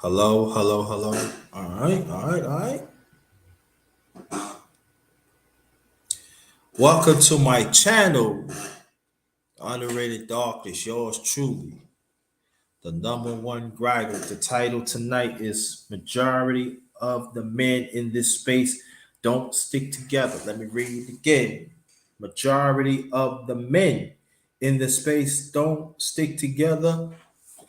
Hello, hello, hello. All right, all right, all right. Welcome to my channel, Underrated Darkness. Yours truly, the number one grinder. The title tonight is Majority of the Men in this space don't stick together. Let me read it again. Majority of the men in the space don't stick together.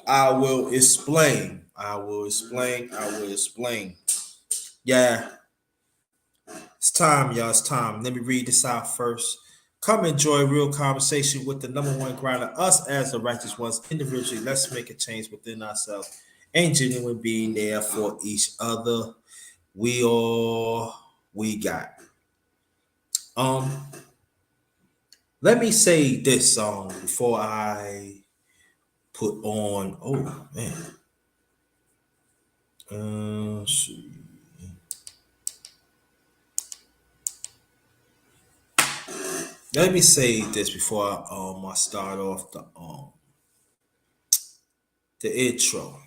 I will explain. I will explain. I will explain. Yeah, it's time, y'all. It's time. Let me read this out first. Come enjoy real conversation with the number one grinder, us as the righteous ones individually. Let's make a change within ourselves and genuine being there for each other. We all we got. Um, Let me say this song before I put on. Oh man. Let's see. Let me say this before I start off the intro.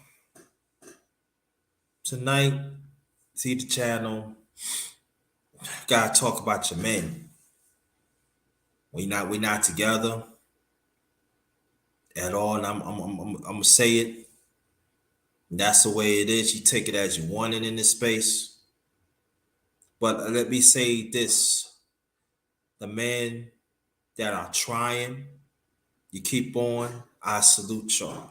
Tonight, see the channel. Gotta talk about your men. We not together at all. And I'm gonna say it. That's the way it is. You take it as you want it in this space. But let me say this: the men that are trying, you keep on. I salute y'all.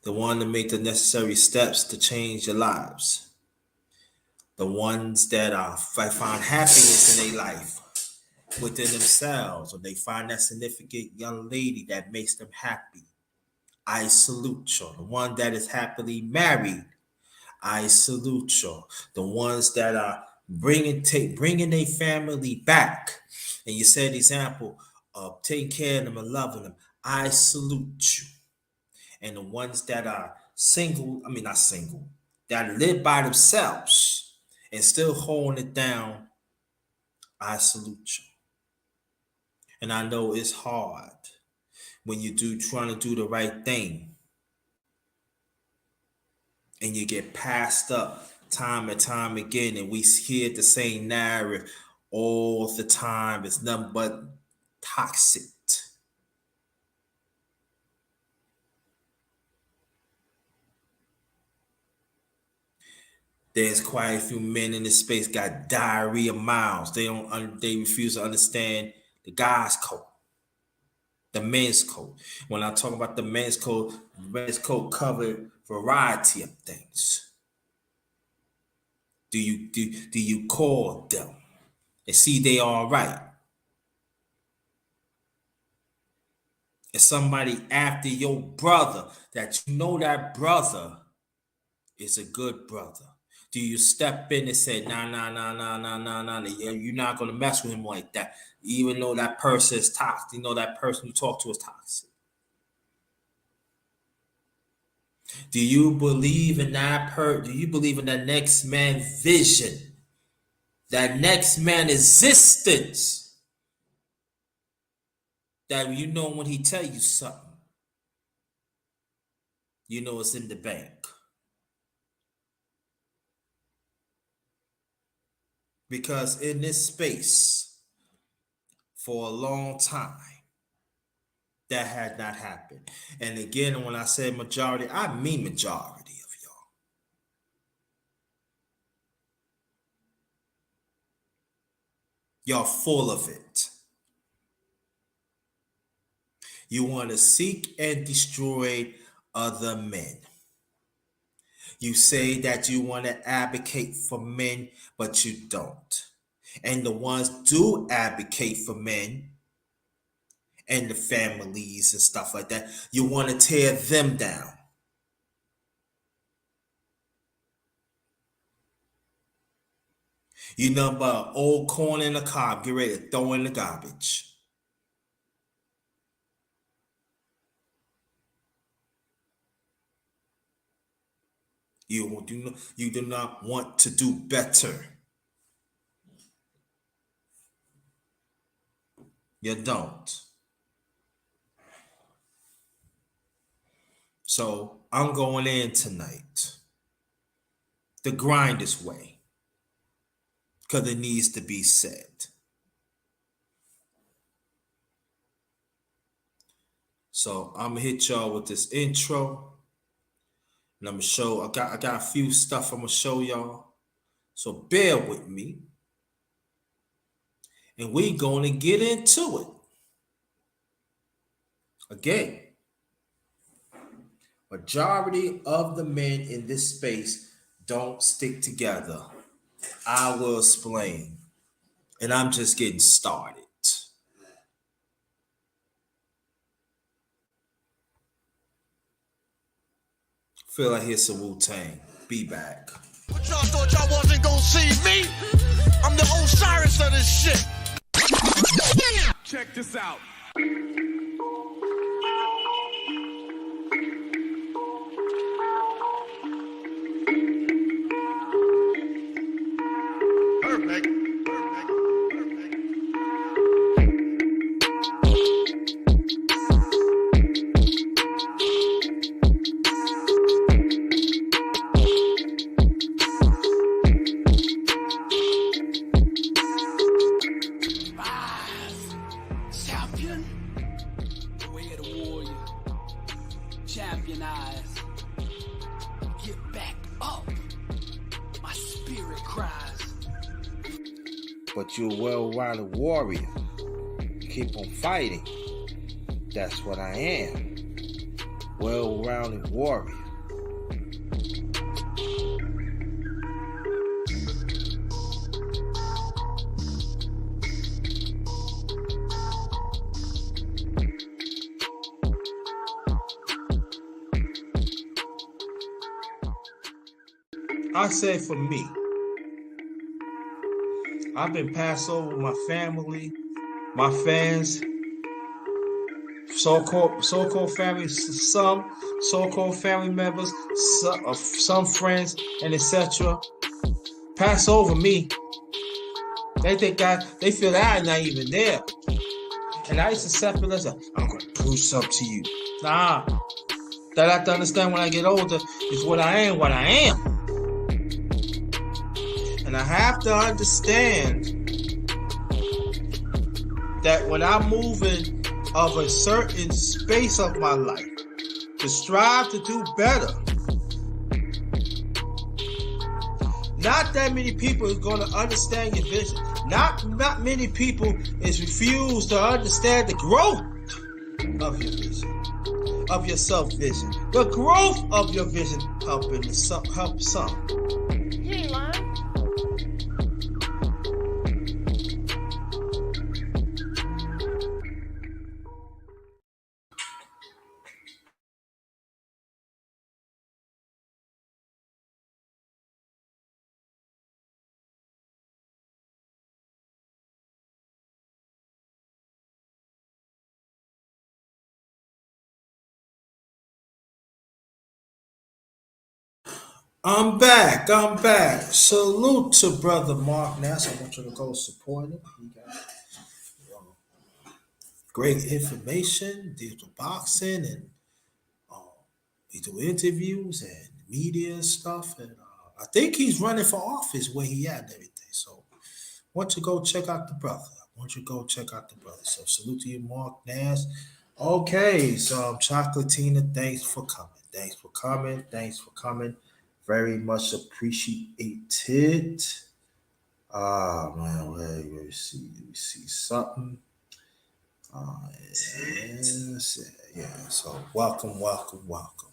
The one to make the necessary steps to change your lives. The ones that are find happiness in their life within themselves, or they find that significant young lady that makes them happy. I salute you. The one that is happily married, I salute you. The ones that are bringing their family back, and you said example of taking care of them and loving them, I salute you. And the ones that are single, I mean not single, that live by themselves and still holding it down, I salute you. And I know it's hard when you do trying to do the right thing and you get passed up time and time again, and we hear the same narrative all the time. It's nothing but toxic. There's quite a few men in this space got diarrhea mouths. They refuse to understand the guy's code, the men's code. When I talk about the men's code covered variety of things. Do you call them and see they all right? If somebody after your brother that you know that brother is a good brother, do you step in and say, nah, nah, nah, nah, nah, nah, nah, you're not gonna mess with him like that, even though that person is toxic, you know that person you talk to is toxic? Do you believe in do you believe in that next man's vision, that next man existence, that you know when he tell you something, you know it's in the bank? Because in this space, for a long time, that had not happened. And again, when I say majority, I mean majority of y'all. Y'all full of it. You want to seek and destroy other men. You say that you want to advocate for men, but you don't. And the ones do advocate for men and the families and stuff like that, you want to tear them down. You know about old corn in the cob, get ready to throw in the garbage. You do not want to do better. You don't. So I'm going in tonight. the grinders way, because it needs to be said. So I'm gonna hit y'all with this intro, and I'm gonna show. I got a few stuff I'm gonna show y'all. So bear with me, and we gonna get into it. Again, majority of the men in this space don't stick together. I will explain, and I'm just getting started. Feel like here's some Wu-Tang. Be back. But y'all thought y'all wasn't gonna see me? I'm the Osiris of this shit. Check this out. Perfect. Champion, the way of the warrior. Champion eyes. Get back up. My spirit cries. But you're a well-rounded warrior. You keep on fighting. That's what I am. Well-rounded warrior. I say for me, I've been passed over with my family, my fans, so-called family, some so-called family members, some friends, and etc. Pass over me. They feel that I'm not even there. And I used to accept it as I'm gonna prove something to you. Nah. That I have to understand when I get older is what I am. And I have to understand that when I'm moving of a certain space of my life to strive to do better, not that many people is going to understand your vision. Not many people is refused to understand the growth of your vision, of your self-vision. The growth of your vision help some. You ain't lying. I'm back. Salute to Brother Mark Nass. I want you to go support him. He got great information, deals with boxing, and he do interviews and media and stuff. And I think he's running for office where he at and everything. So I want you to go check out the brother. So salute to you, Mark Nash. Okay, so Chocolatina, thanks for coming. Very much appreciated. Man, let me see something. Yeah, so welcome.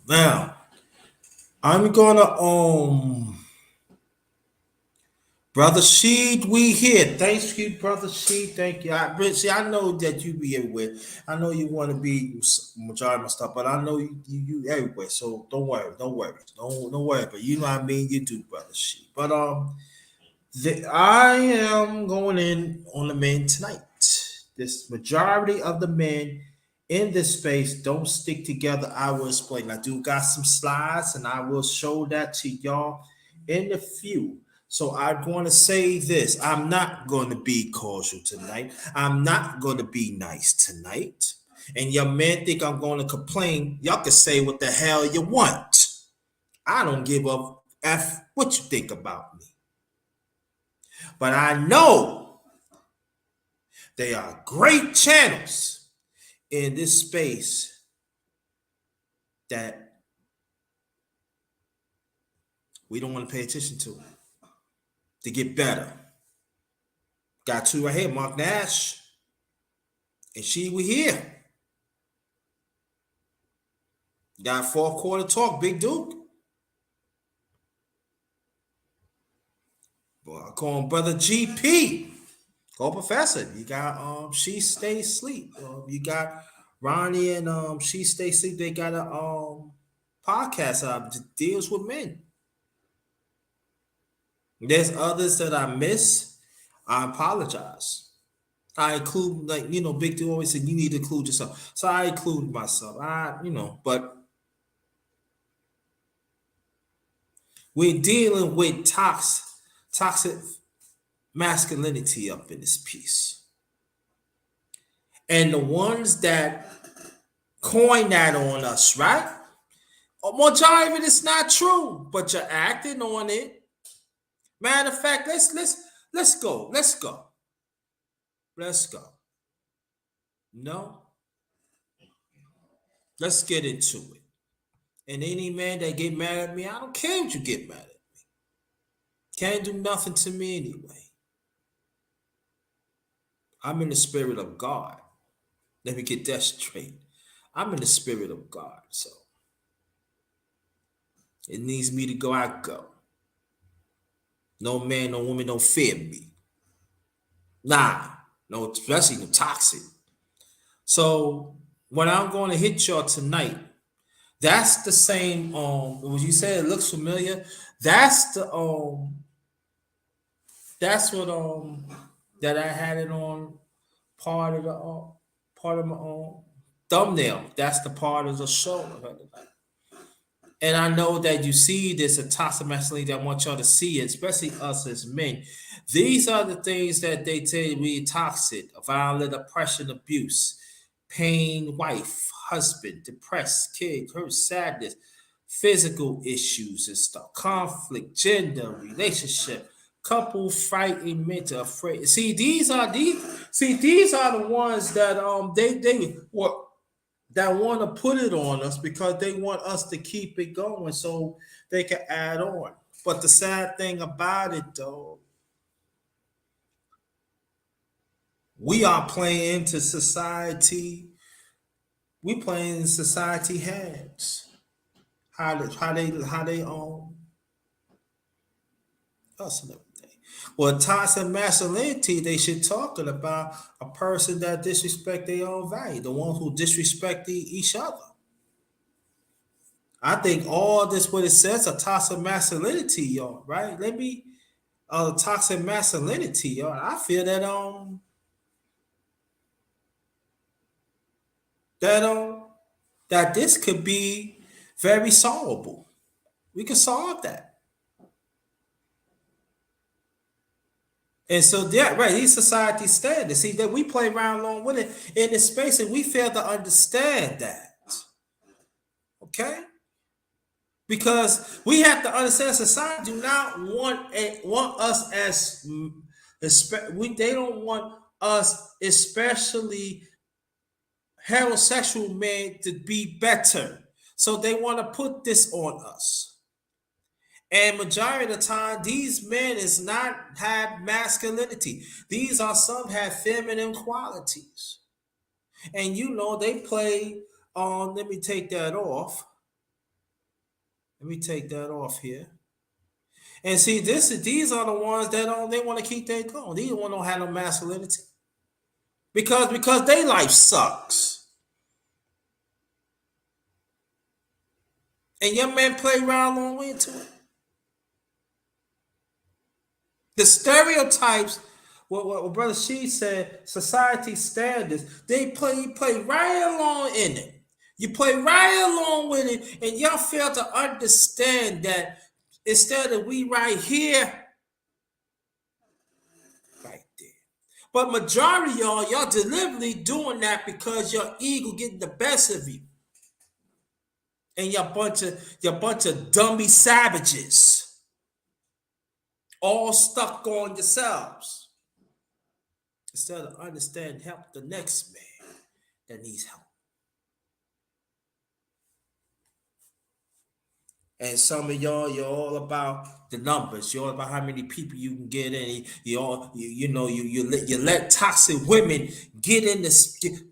Now, I'm gonna Brother Sheed, we here. Thank you, Brother Sheed. Thank you. I know that you be everywhere. I know you want to be majority of my stuff, but I know you everywhere. So don't worry. Don't worry. But you know what I mean. You do, Brother Sheed. But I am going in on the men tonight. This majority of the men in this space don't stick together. I will explain. I do got some slides, and I will show that to y'all in a few. So I'm going to say this. I'm not going to be cordial tonight. I'm not going to be nice tonight. And your men think I'm going to complain. Y'all can say what the hell you want. I don't give up F what you think about me. But I know they are great channels in this space that we don't want to pay attention to get better. Got two right here, Mark Nash and She We Here. Got fourth quarter talk, Big Duke. Boy, I call him Brother GP. Go Professor. You got She Stay Sleep. You got Ronnie and She Stay Sleep. They got a podcast that deals with men. There's others that I miss. I apologize. I include, Big Dude always said you need to include yourself. So I include myself. But we're dealing with toxic masculinity up in this piece. And the ones that coin that on us, right? Majority of it is not true, but you're acting on it. Matter of fact, let's go. No. Let's get into it. And any man that get mad at me, I don't care if you get mad at me. Can't do nothing to me anyway. I'm in the spirit of God. Let me get that straight. I'm in the spirit of God, so it needs me to go, I go. No man, no woman don't fear me. Nah, no, especially no toxic. So what I'm going to hit y'all tonight, that's the same. When you said it looks familiar, that's the that's what that I had it on part of my thumbnail. That's the part of the show. And I know that you see this a toxic masculinity. I want y'all to see it, especially us as men. These are the things that they tell you we toxic: violent oppression, abuse, pain, wife, husband, depressed, kid, hurt, sadness, physical issues and stuff, conflict, gender, relationship, couple fighting, mental, afraid. See, these are the ones that they what. That want to put it on us because they want us to keep it going so they can add on. But the sad thing about it, though, we are playing to society. We playing in society hands. How they us and everything. Well, toxic masculinity, they should talking about a person that disrespect their own value, the ones who disrespect each other. I think all this what it says a toxic masculinity, y'all, right? Let me toxic masculinity, y'all. I feel that this could be very solvable. We can solve that. And so, yeah, right, these society standards. See, that we play around along with it in this space, and we fail to understand that. Okay? Because we have to understand society do not want us as they don't want us, especially heterosexual men, to be better. So they want to put this on us. And majority of the time, these men is not have masculinity. These are some have feminine qualities. And they play on, let me take that off. Let me take that off here. And see, these are the ones that they want to keep that going. These ones don't have no masculinity. Because their life sucks. And your men play right along into it. The stereotypes, what Brother She said, society standards, you play right along in it. You play right along with it, and y'all fail to understand that instead of we right here, right there. But majority of y'all deliberately doing that because your ego getting the best of you. And your bunch of dummy savages. all stuck on yourselves instead of understand help the next man that needs help. And some of y'all, you're all about the numbers. You're all about how many people you can get in. You let toxic women get in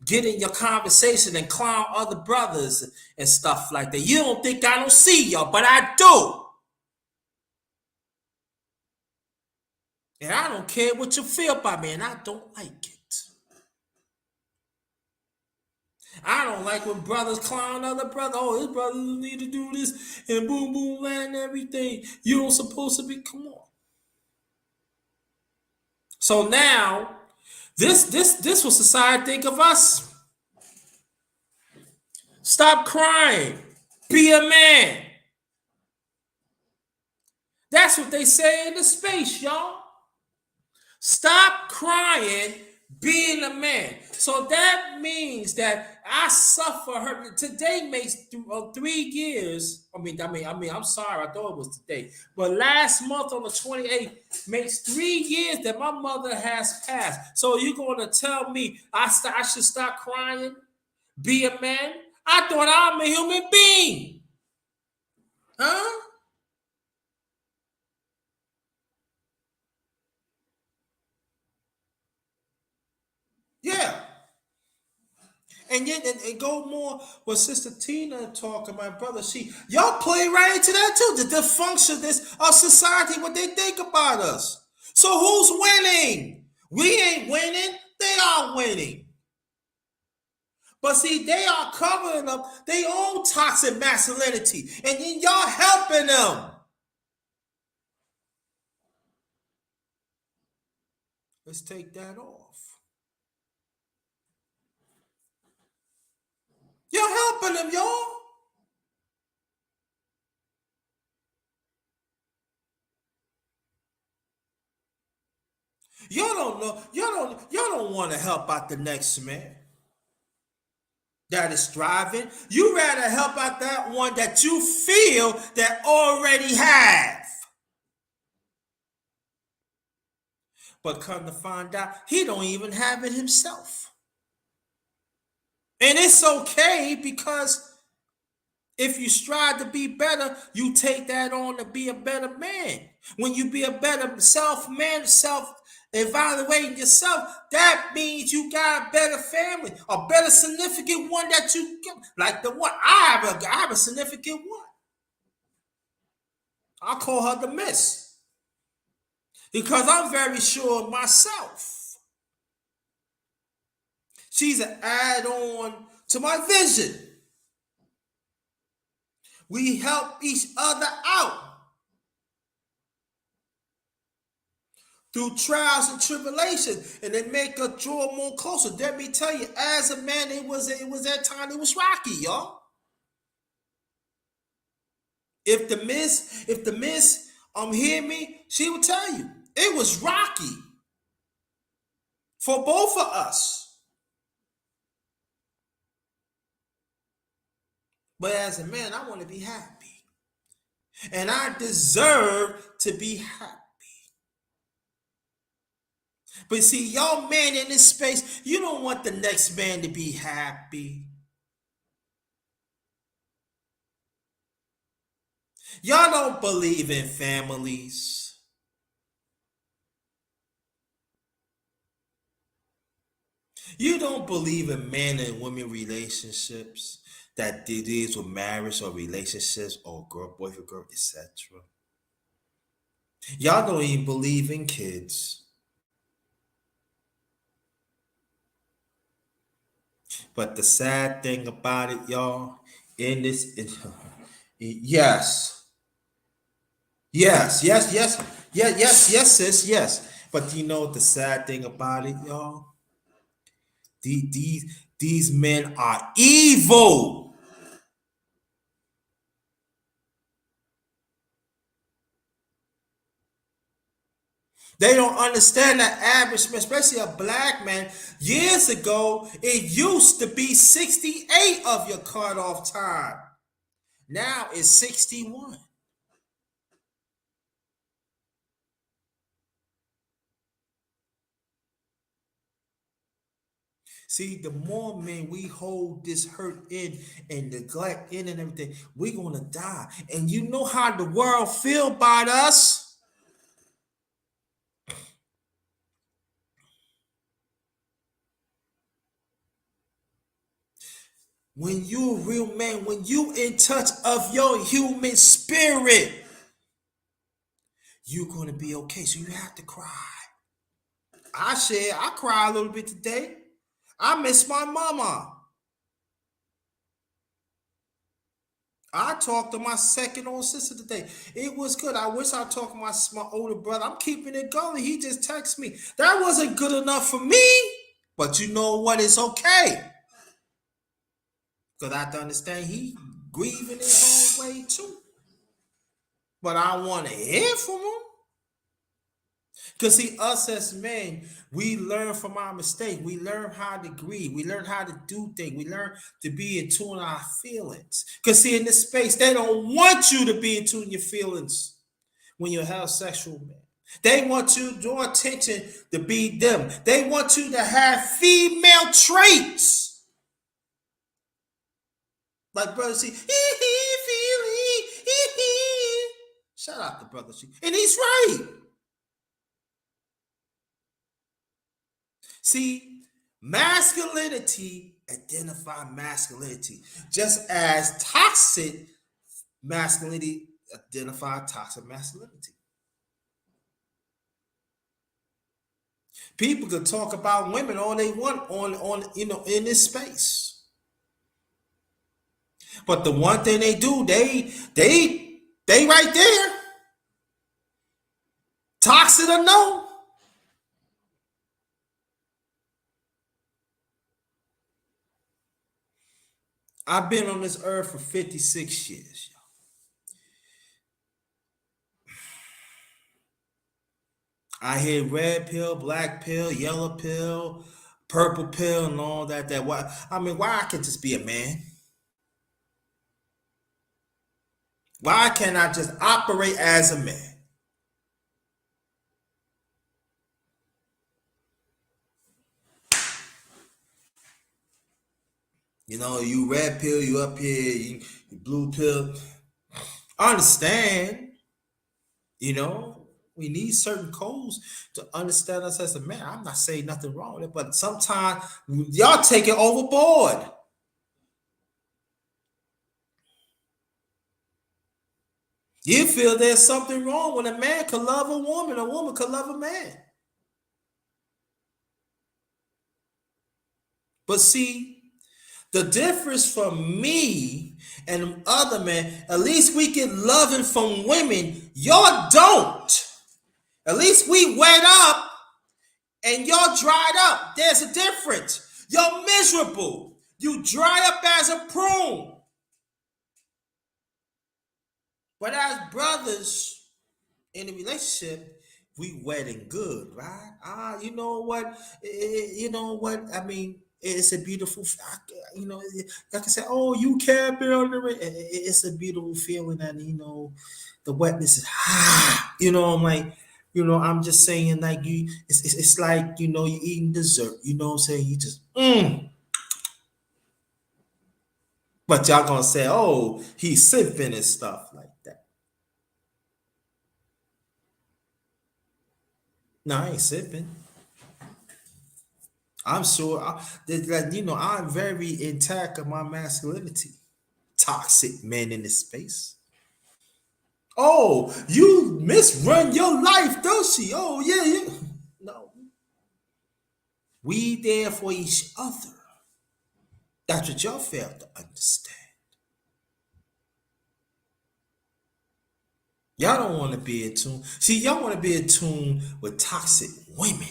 get in your conversation and clown other brothers and stuff like that. You don't think I don't see y'all, but I do. And I don't care what you feel about me, and I don't like it. I don't like when brothers clown other brothers. Oh, his brother need to do this and boom, boom, land and everything. You don't supposed to be. Come on. So now, this was society think of us. Stop crying. Be a man. That's what they say in the space, y'all. Stop crying, being a man. So that means that I suffer her. Today makes 3 years. I'm sorry, I thought it was today. But last month on the 28th makes 3 years that my mother has passed. So you're going to tell me I should stop crying, be a man? I thought I'm a human being. Huh? Yeah. And yet, and go more with Sister Tina talking, my brother. Y'all play right into that too. The dysfunction of society, what they think about us. So who's winning? We ain't winning. They are winning. But see, they are covering up their own toxic masculinity, and then y'all helping them. Let's take that off. You're helping them, y'all. Y'all don't know. Y'all don't want to help out the next man that is striving. You rather help out that one that you feel that already have. But come to find out, he don't even have it himself. And it's okay, because if you strive to be better, you take that on to be a better man. When you be a better self-evaluating yourself, that means you got a better family, a better significant one that you get. Like the one I have a significant one. I call her the Miss, because I'm very sure of myself. She's an add-on to my vision. We help each other out through trials and tribulations, and they make us draw more closer. Let me tell you, as a man, it was that time it was rocky, y'all. If the miss hear me, she would tell you it was rocky for both of us. But as a man, I want to be happy, and I deserve to be happy. But see, y'all men in this space, you don't want the next man to be happy. Y'all don't believe in families. You don't believe in man and women relationships, that it is with marriage or relationships or boyfriend, girl, etc. Y'all don't even believe in kids. But the sad thing about it, y'all, yes, sis, yes. But you know the sad thing about it, y'all? These men are evil. They don't understand that average man, especially a black man. Years ago, it used to be 68 of your cutoff time. Now it's 61. See, the more men we hold this hurt in and neglect in and everything, we're gonna die. And you know how the world feel about us. When you a real man, when you in touch of your human spirit, you're gonna be okay. So you have to cry. I cry a little bit today. I miss my mama. I talked to my second older sister today. It was good. I wish I talked to my older brother. I'm keeping it going. He just texted me. That wasn't good enough for me. But you know what? It's okay. Because I have to understand he grieving his own way too. But I want to hear from him. Because see, us as men, we learn from our mistakes. We learn how to grieve. We learn how to do things. We learn to be in tune with our feelings. Because see, in this space, they don't want you to be in tune with your feelings when you're a heterosexual man. They want you to draw attention to be them. They want you to have female traits. Like brother C, shout out to brother C. And he's right. See, masculinity identify masculinity, just as toxic masculinity identify toxic masculinity. People can talk about women all they want on in this space, but the one thing they do, they right there, toxic or no. I've been on this earth for 56 years. I hear red pill, black pill, yellow pill, purple pill, and all that. Why? I mean, why I can't just be a man? Why can't I just operate as a man? You know, you red pill, you up here, you blue pill. I understand, you know, we need certain codes to understand us as a man. I'm not saying nothing wrong with it, but sometimes y'all take it overboard. You feel there's something wrong when a man could love a woman could love a man. But see, the difference from me and other men, at least we get loving from women. Y'all don't. At least we wet up and y'all dried up. There's a difference. You're miserable. You dry up as a prune. But as brothers in a relationship, we wet and good, right? You know what? You know what? I mean, it's a beautiful, you know, like I said, oh, you can't be on the it's a beautiful feeling, and you know, the wetness is you know, I'm like, you know, I'm just saying, like, it's like, you know, you eating dessert, you know what I'm saying? You just, But y'all gonna say, oh, he's sipping and stuff like that. No, I ain't sipping. I'm sure that you know I'm very intact of my masculinity. Toxic men in this space. Oh, you misrun your life, don't she? Oh yeah, yeah. No, we there for each other. That's what y'all fail to understand. Y'all don't want to be in tune. See, y'all want to be in tune with toxic women,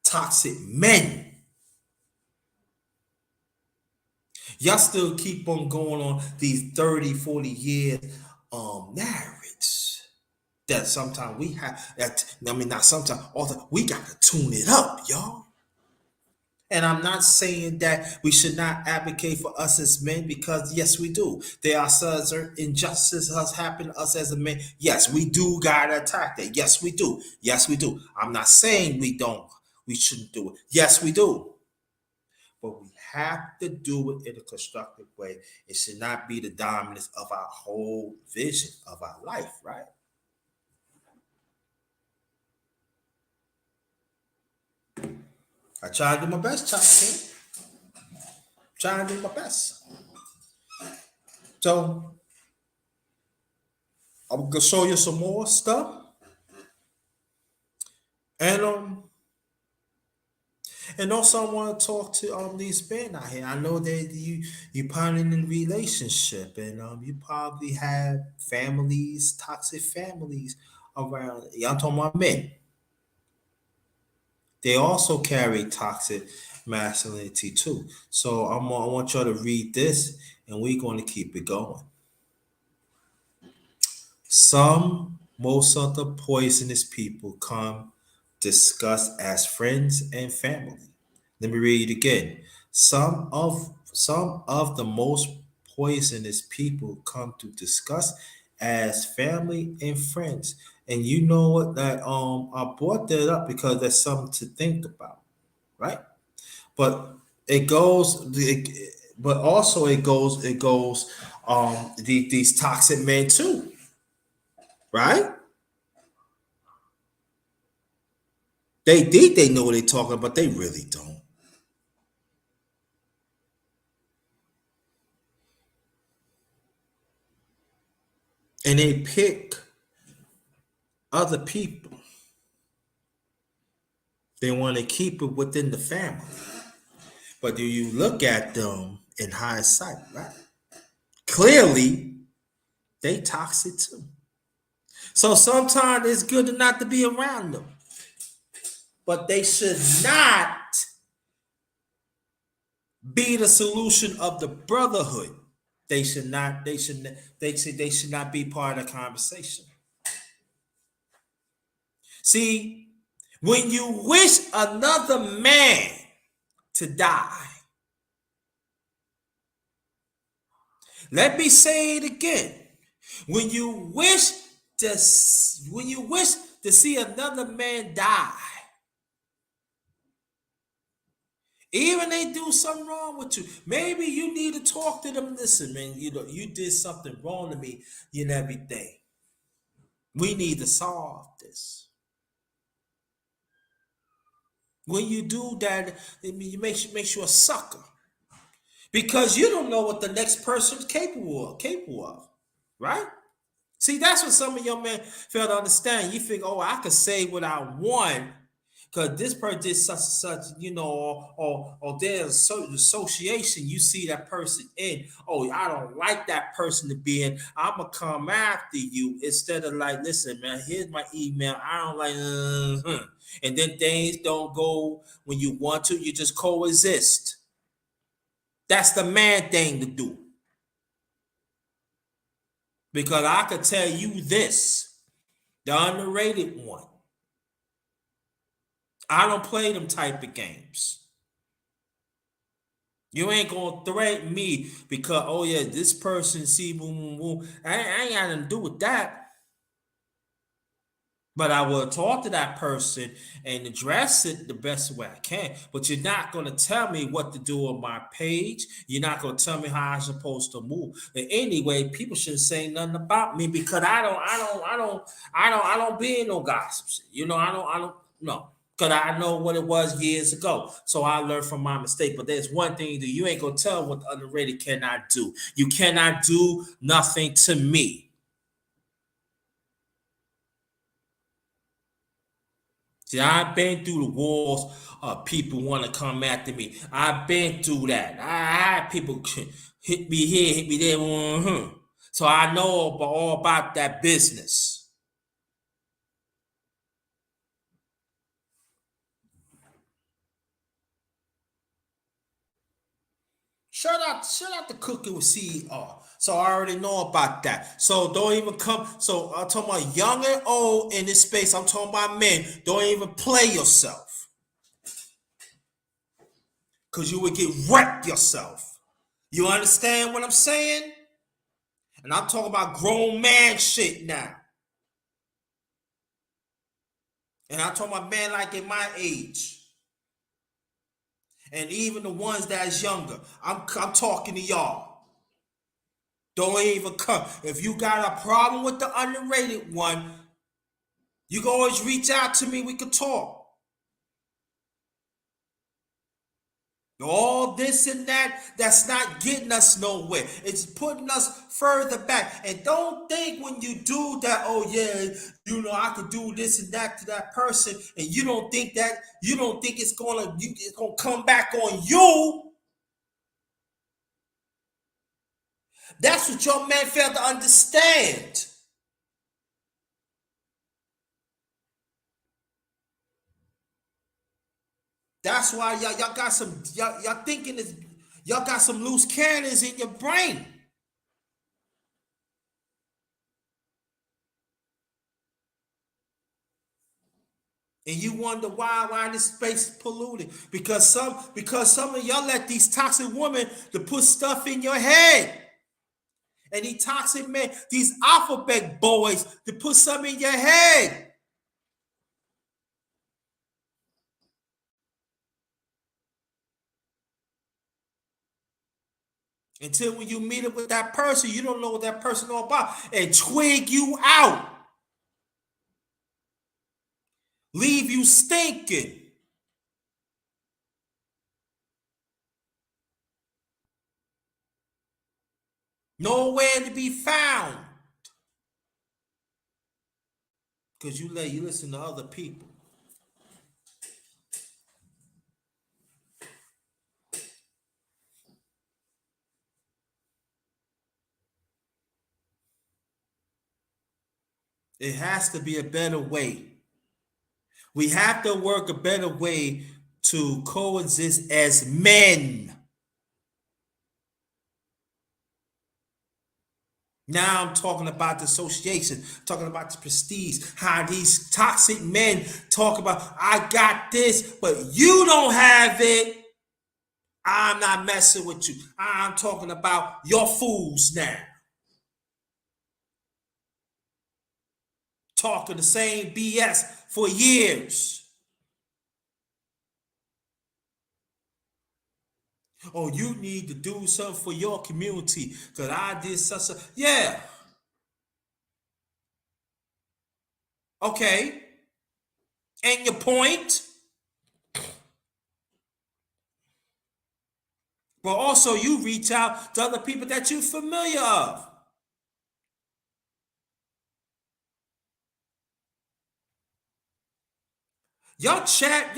toxic men. Y'all still keep on going on these 30, 40 years marriage. That sometimes we have that, I mean, not sometimes, also we got to tune it up, y'all. And I'm not saying that we should not advocate for us as men, because yes, we do. There are certain injustices has happened to us as a man. Yes, we do gotta attack that. Yes, we do. Yes, we do. I'm not saying we don't. We shouldn't do it. Yes, we do. have to do it in a constructive way. It should not be the dominance of our whole vision of our life, right? I try to do my best, Chuck. Trying to do my best. So I'm gonna show you some more stuff. And also I want to talk to these men out here. I know that you probably in a relationship and you probably have families, toxic families around. Y'all talking about men. They also carry toxic masculinity too. So I want y'all to read this and we're going to keep it going. Most of the poisonous people come discussed as friends and family. Let me read it again. Some of the most poisonous people come to discuss as family and friends. And you know what? That I brought that up because that's something to think about, right? But it goes, but also it goes these toxic men too, right? They think they know what they're talking about, they really don't. And they pick other people. They want to keep it within the family. But do you look at them in hindsight, right? Clearly, they toxic too. So sometimes it's good not to be around them. But they should not be the solution of the brotherhood. They should not, they should not be part of the conversation. See, when you wish another man to die, let me say it again. When you wish to see another man die, even they do something wrong with you, maybe you need to talk to them. Listen, man, you did something wrong to me and everything. We need to solve this. When you do that, it makes you a sucker because you don't know what the next person's capable of, right? See, that's what some of your men fail to understand. You think, oh, I could say what I want because this person did such and such, or there's a certain association you see that person in. Oh, I don't like that person to be in. I'm gonna come after you instead of like, listen, man, here's my email. I don't like, and then things don't go when you want to. You just coexist. That's the man thing to do. Because I could tell you this, the underrated one. I don't play them type of games. You ain't gonna threaten me because, oh yeah, this person see boom boom boom. I ain't got nothing to do with that. But I will talk to that person and address it the best way I can. But you're not gonna tell me what to do on my page. You're not gonna tell me how I'm supposed to move. But anyway, people shouldn't say nothing about me because I don't be in no gossip shit. I don't know. Because I know what it was years ago. So I learned from my mistake. But there's one thing that you ain't gonna tell what the underrated cannot do. You cannot do nothing to me. See, I've been through the walls. People want to come after me. I've been through that. I had people hit me here, hit me there. So I know all about that business. Shut out the cooking with CER. So I already know about that. So don't even come. So I'm talking about young and old in this space. I'm talking about men. Don't even play yourself. Because you would get wrecked yourself. You understand what I'm saying? And I'm talking about grown man shit now. And I'm talking about man like in my age. And even the ones that's younger, I'm talking to y'all. Don't even come. If you got a problem with the underrated one, you can always reach out to me. We can talk. All this and that, that's not getting us nowhere. It's putting us further back. And don't think when you do that, oh yeah, I could do this and that to that person, and you don't think it's gonna come back on you. That's what your man failed to understand. That's why y'all got some y'all thinking is y'all got some loose cannons in your brain. And you wonder why this space is polluted. Because some of y'all let these toxic women to put stuff in your head. And these toxic men, these alphabet boys, to put something in your head. Until when you meet up with that person, you don't know what that person all about. And twig you out. Leave you stinking. Nowhere to be found. Because you listen to other people. It has to be a better way. We have to work a better way to coexist as men. Now I'm talking about the association, talking about the prestige, how these toxic men talk about, I got this, but you don't have it. I'm not messing with you. I'm talking about your fools now. Talking the same BS for years. Oh, you need to do something for your community because I did such a. Yeah. Okay. And your point? But also you reach out to other people that you're familiar of. Y'all chat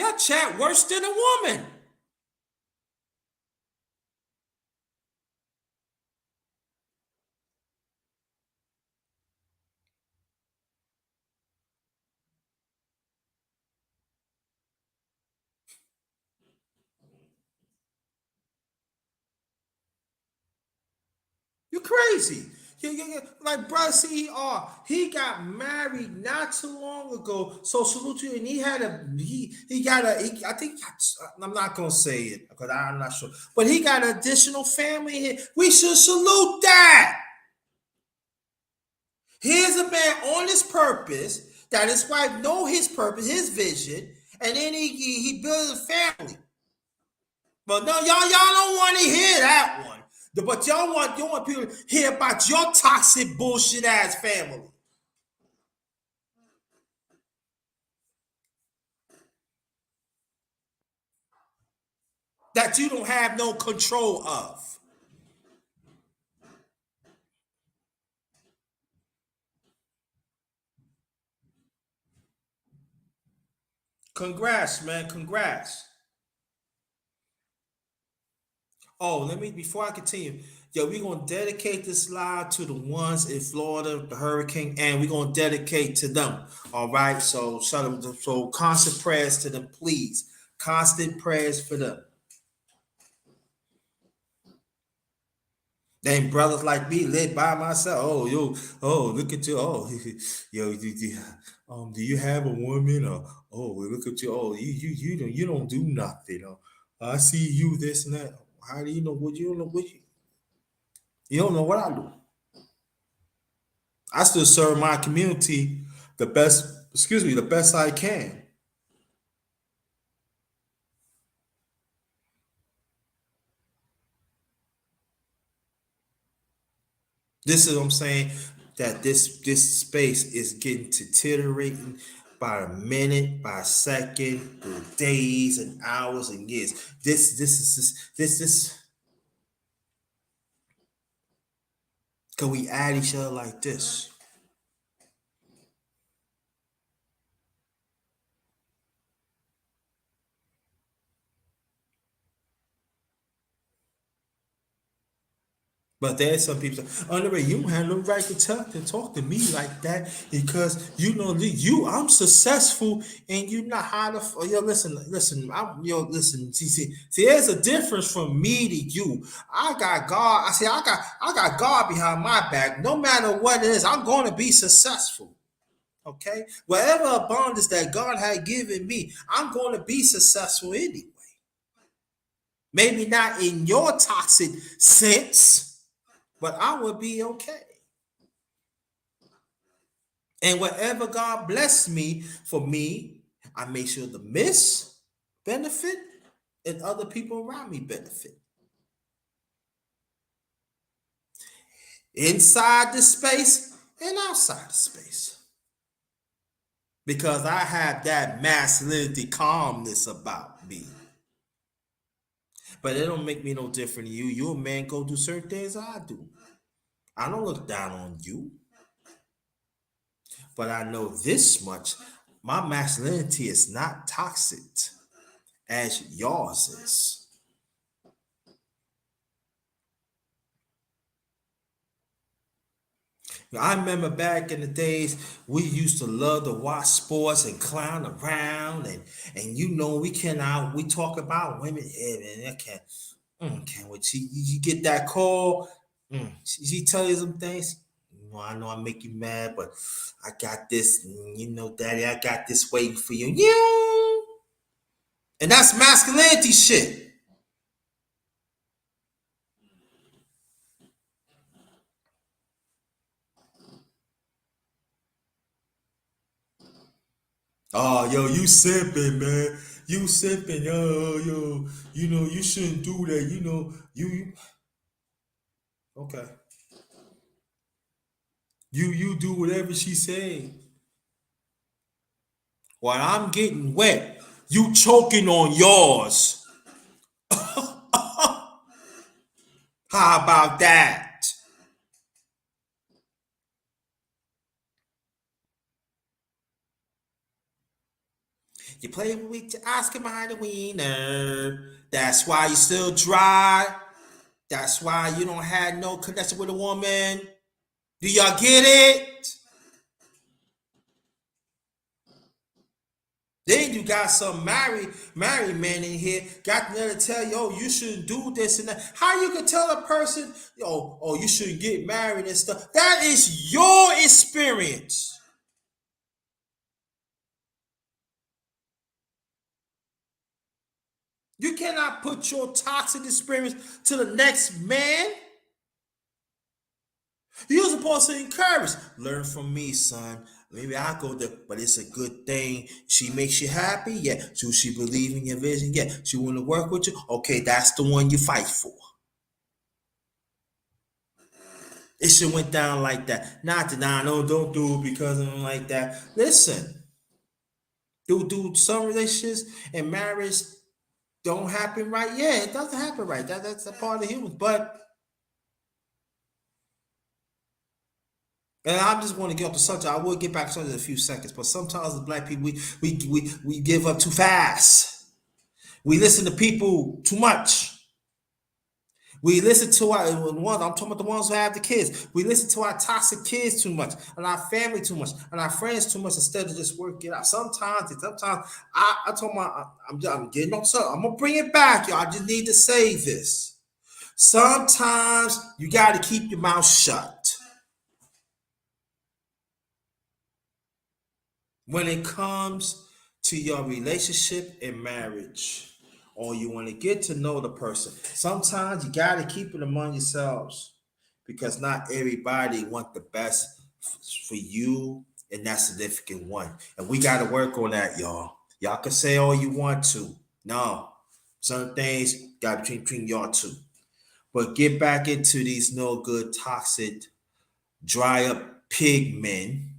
worse than a woman. You're crazy. Like brother CER, he got married not too long ago. So salute to you. And I think I'm not gonna say it because I'm not sure, but he got additional family here. We should salute that. Here's a man on his purpose that his wife know his purpose, his vision, and then he builds a family. But no, y'all don't want to hear that one. But y'all want people to hear about your toxic bullshit ass family that you don't have no control of. Congrats, man. Congrats. Oh, before I continue, yo, we're gonna dedicate this live to the ones in Florida, the hurricane, and we're gonna dedicate to them. All right. So constant prayers to them, please. Constant prayers for them. Then brothers like me live by myself. Look at you. Oh, do you have a woman? Or look at you. Oh, you don't do nothing. I see you this and that. How do you know what you don't know what you don't know what I do? I still serve my community the best. The best I can. This is what I'm saying. That this space is getting deteriorating by a minute, by a second, through days and hours and years. This. Cause we add each other like this. But there's some people say, oh, no, you don't have no right to talk to me like that because you know I'm successful and you not how to yo listen see there's a difference from me to you. I got God. I got God behind my back. No matter what it is, I'm going to be successful. Okay, whatever abundance that God had given me, I'm going to be successful anyway. Maybe not in your toxic sense, but I will be okay. And whatever God bless me for me, I make sure the miss benefit and other people around me benefit. Inside the space and outside the space. Because I have that masculinity calmness about me. But it don't make me no different than you. You a man, go do certain things I do. I don't look down on you. But I know this much. My masculinity is not toxic as yours is. I remember back in the days we used to love to watch sports and clown around and we talk about women. Hey man, can't wait. You get that call. She tell you some things. I know I make you mad, but I got this. Daddy, I got this waiting for you. Yeah, and that's masculinity shit. Oh, yo, you simping, man. You simping, yo. You shouldn't do that. Okay. You do whatever she say. While I'm getting wet, you choking on yours. How about that? You play with your Oscar behind the wiener. That's why you still dry. That's why you don't have no connection with a woman. Do y'all get it? Then you got some married man in here, got there to tell you, oh, you shouldn't do this and that. How you can tell a person, oh, you shouldn't get married and stuff? That is your experience. You cannot put your toxic experience to the next man. You're supposed to encourage. Learn from me, son. Maybe I go there, but it's a good thing. She makes you happy, yeah. So she believe in your vision, yeah. She want to work with you, okay. That's the one you fight for. It should went down like that. Not that nah, no, don't do it because of like that. Listen, do some relationships and marriage don't happen right? Yeah, it doesn't happen right. That's a part of humans, but. And I just want to get off the subject. I will get back to it in a few seconds. But sometimes as black people, we give up too fast. We listen to people too much. We listen to our ones. I'm talking about the ones who have the kids. We listen to our toxic kids too much, and our family too much, and our friends too much instead of just working it out. Sometimes I told I'm getting on something. I'm gonna bring it back, y'all. I just need to say this. Sometimes you got to keep your mouth shut. When it comes to your relationship and marriage, or you want to get to know the person, sometimes you got to keep it among yourselves because not everybody want the best for you and that significant one. And we got to work on that, y'all. Y'all can say all you want to. No, some things got between y'all two. But get back into these no good, toxic dry up pig men.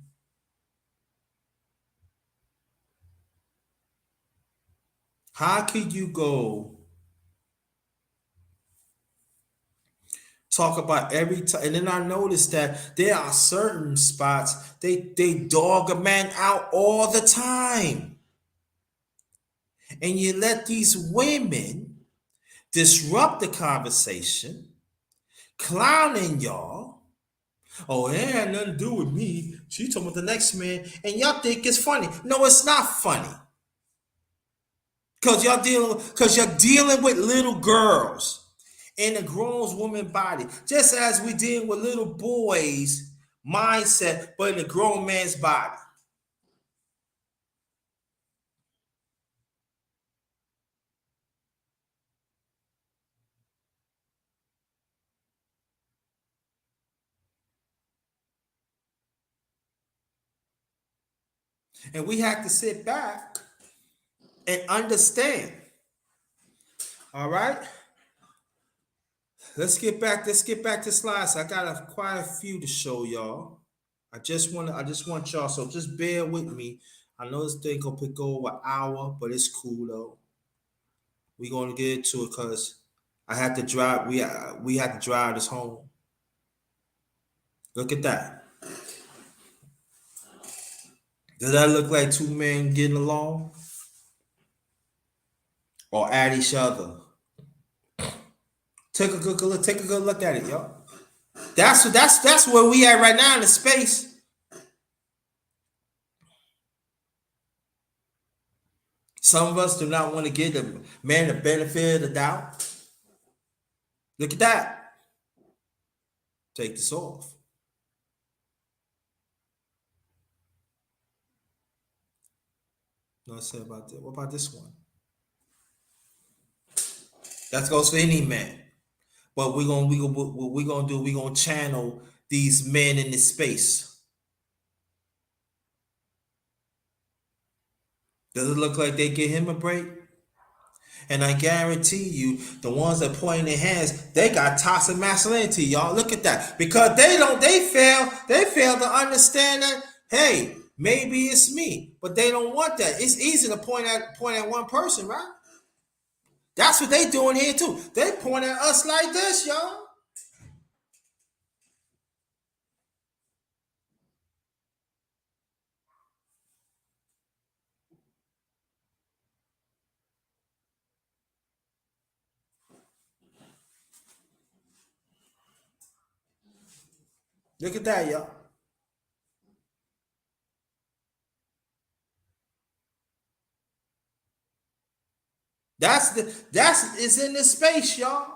How could you go talk about every time? And then I noticed that there are certain spots they dog a man out all the time, and you let these women disrupt the conversation, clowning y'all. Oh, it had nothing to do with me. She talking about the next man, and y'all think it's funny. No, it's not funny. Because you're dealing with little girls in a grown woman body, just as we deal with little boys mindset, but in a grown man's body. And we have to sit back and understand. All right. Let's get back to slides. I got quite a few to show y'all. I just want y'all, so just bear with me. I know this thing gonna pick over an hour, but it's cool though. We're gonna get into it because I had to drive. We had to drive this home. Look at that. Does that look like two men getting along or at each other? Take a good look. Take a good look at it, y'all. That's where we at right now in the space. Some of us do not want to give the man the benefit of the doubt. Look at that. Take this off. What I say about that? What about this one? That goes for any man. But we're gonna channel these men in this space. Does it look like they give him a break? And I guarantee you, the ones that point their hands, they got toxic masculinity, y'all. Look at that. Because they fail to understand that, hey, maybe it's me. But they don't want that. It's easy to point at one person, right? That's what they doing here too. They point at us like this, y'all. Look at that, y'all. It's in this space, y'all.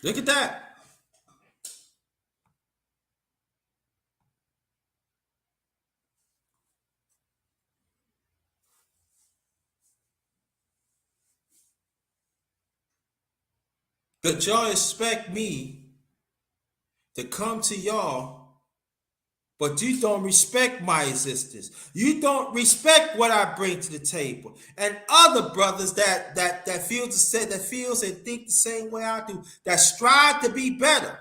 Look at that. But y'all expect me to come to y'all, but you don't respect my existence. You don't respect what I bring to the table. And other brothers that feels and think the same way I do, that strive to be better.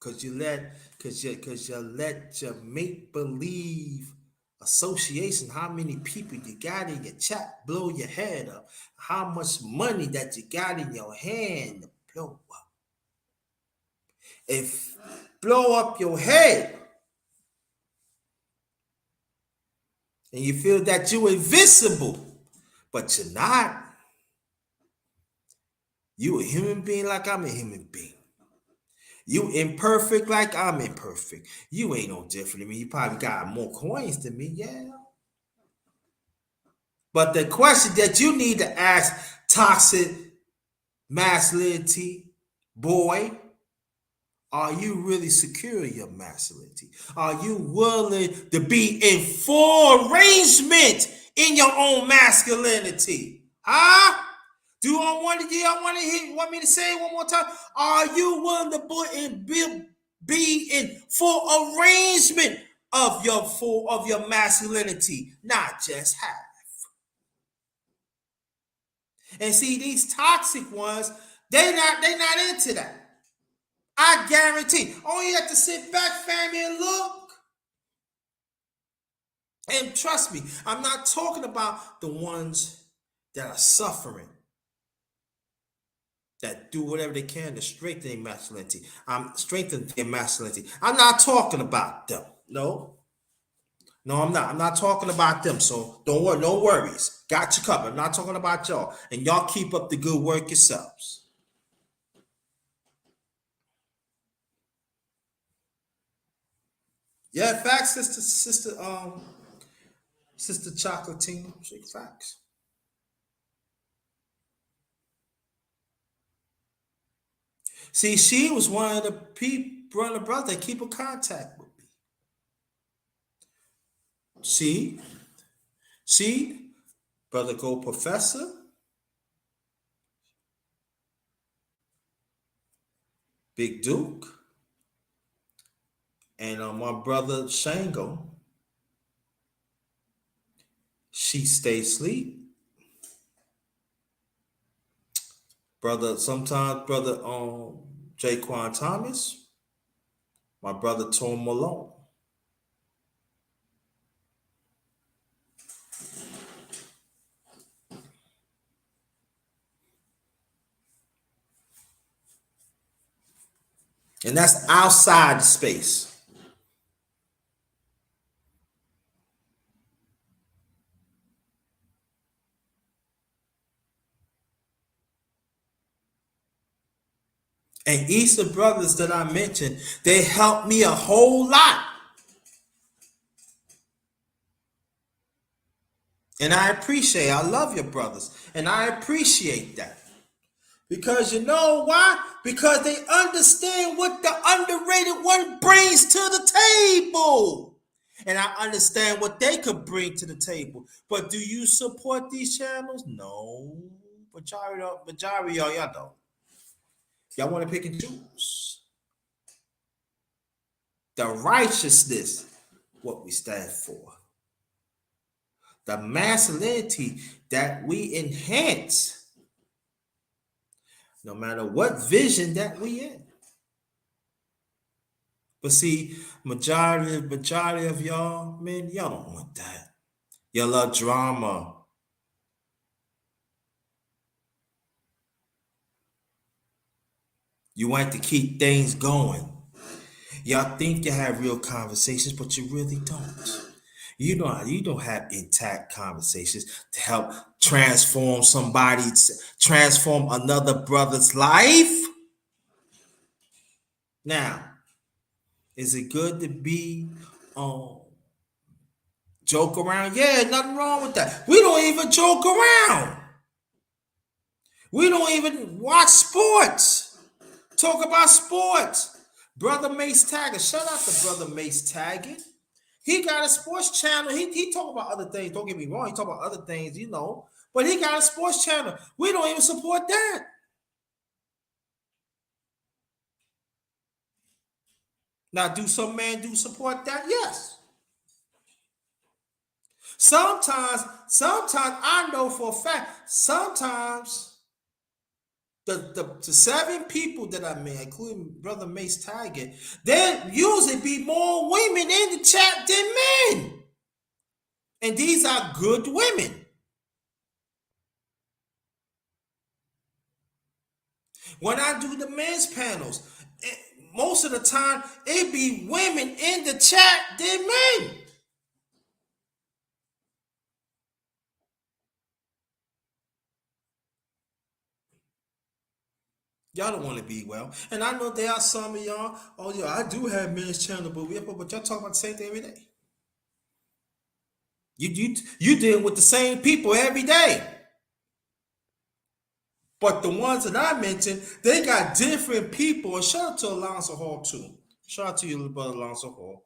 Cause you let your make believe association, how many people you got in your chat, blow your head up. How much money that you got in your hand to blow up. If blow up your head and you feel that you're invincible, but you're not. You a human being like I'm a human being. You imperfect like I'm imperfect. You ain't no different than me. You probably got more coins than me, yeah. But the question that you need to ask, toxic masculinity, boy, are you really secure in your masculinity? Are you willing to be in full arrangement in your own masculinity? Huh? Do I want to? Yeah, I want to hear. Want me to say it one more time? Are you willing to put in be in full arrangement of your masculinity, not just half? And see, these toxic ones, they not into that. I guarantee. All you have to sit back, family, and look. And trust me, I'm not talking about the ones that are suffering, that do whatever they can to strengthen their masculinity. Strengthen their masculinity. I'm not talking about them. No. No, I'm not. I'm not talking about them. So don't worry, no worries. Got you covered. I'm not talking about y'all. And y'all keep up the good work yourselves. Yeah, facts, sister Chocolatine. Facts. See, she was one of the brothers that keep in contact with me. See, brother Go Professor, Big Duke, and my brother Shango. She stay asleep. Sometimes brother Jaquan Thomas, my brother Tom Malone. And that's outside the space. And each of the brothers that I mentioned, they helped me a whole lot. And I love your brothers. And I appreciate that. Because you know why? Because they understand what the underrated one brings to the table. And I understand what they could bring to the table. But do you support these channels? No. Majority of y'all don't. Y'all want to pick and choose. The righteousness, what we stand for. The masculinity that we enhance, no matter what vision that we in. But see, majority of y'all, man, y'all don't want that. Y'all love drama. You want to keep things going. Y'all think you have real conversations, but you really don't. You don't have intact conversations to help transform another brother's life. Now, is it good to be joke around? Yeah, nothing wrong with that. We don't even joke around. We don't even watch sports. Talk about sports. Brother Mace Taggart. Shout out to Brother Mace Taggart. He got a sports channel. He talk about other things. Don't get me wrong. He talk about other things, But he got a sports channel. We don't even support that. Now, do some man do support that? Yes. Sometimes I know for a fact, sometimes the 7 people that I met, including Brother Mace Taggart, there usually be more women in the chat than men. And these are good women. When I do the men's panels, most of the time it be women in the chat than men. Y'all don't want to be well. And I know there are some of y'all, oh yeah, I do have men's channel, but y'all talk about the same thing every day. You deal with the same people every day. But the ones that I mentioned, they got different people. And shout out to Alonzo Hall too. Shout out to you, little brother Alonzo Hall.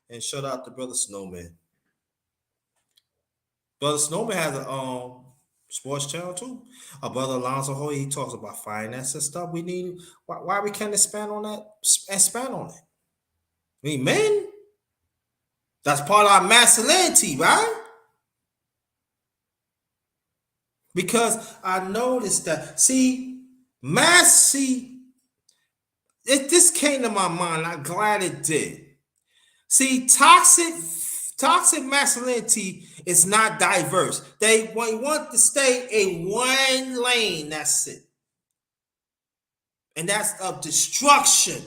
And shout out to Brother Snowman. Brother Snowman has a Sports channel too. Our brother Alonzo Hoy, he talks about finance and stuff. We need why we can't expand on that, expand on it. I mean, men, that's part of our masculinity, right? Because I noticed that, this came to my mind. I'm glad it did. See, toxic masculinity is not diverse. They want to stay in one lane. That's it. And that's of destruction.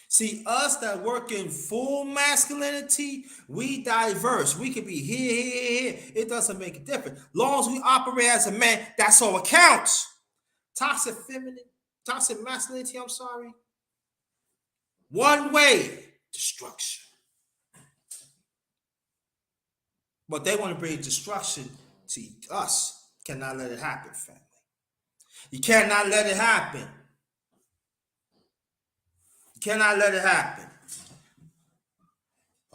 See, us that work in full masculinity, we diverse. We can be here. It doesn't make a difference. Long as we operate as a man, that's all it counts. Toxic masculinity, I'm sorry. One way, destruction. But they want to bring destruction to us. Cannot let it happen, family. You cannot let it happen. You cannot let it happen.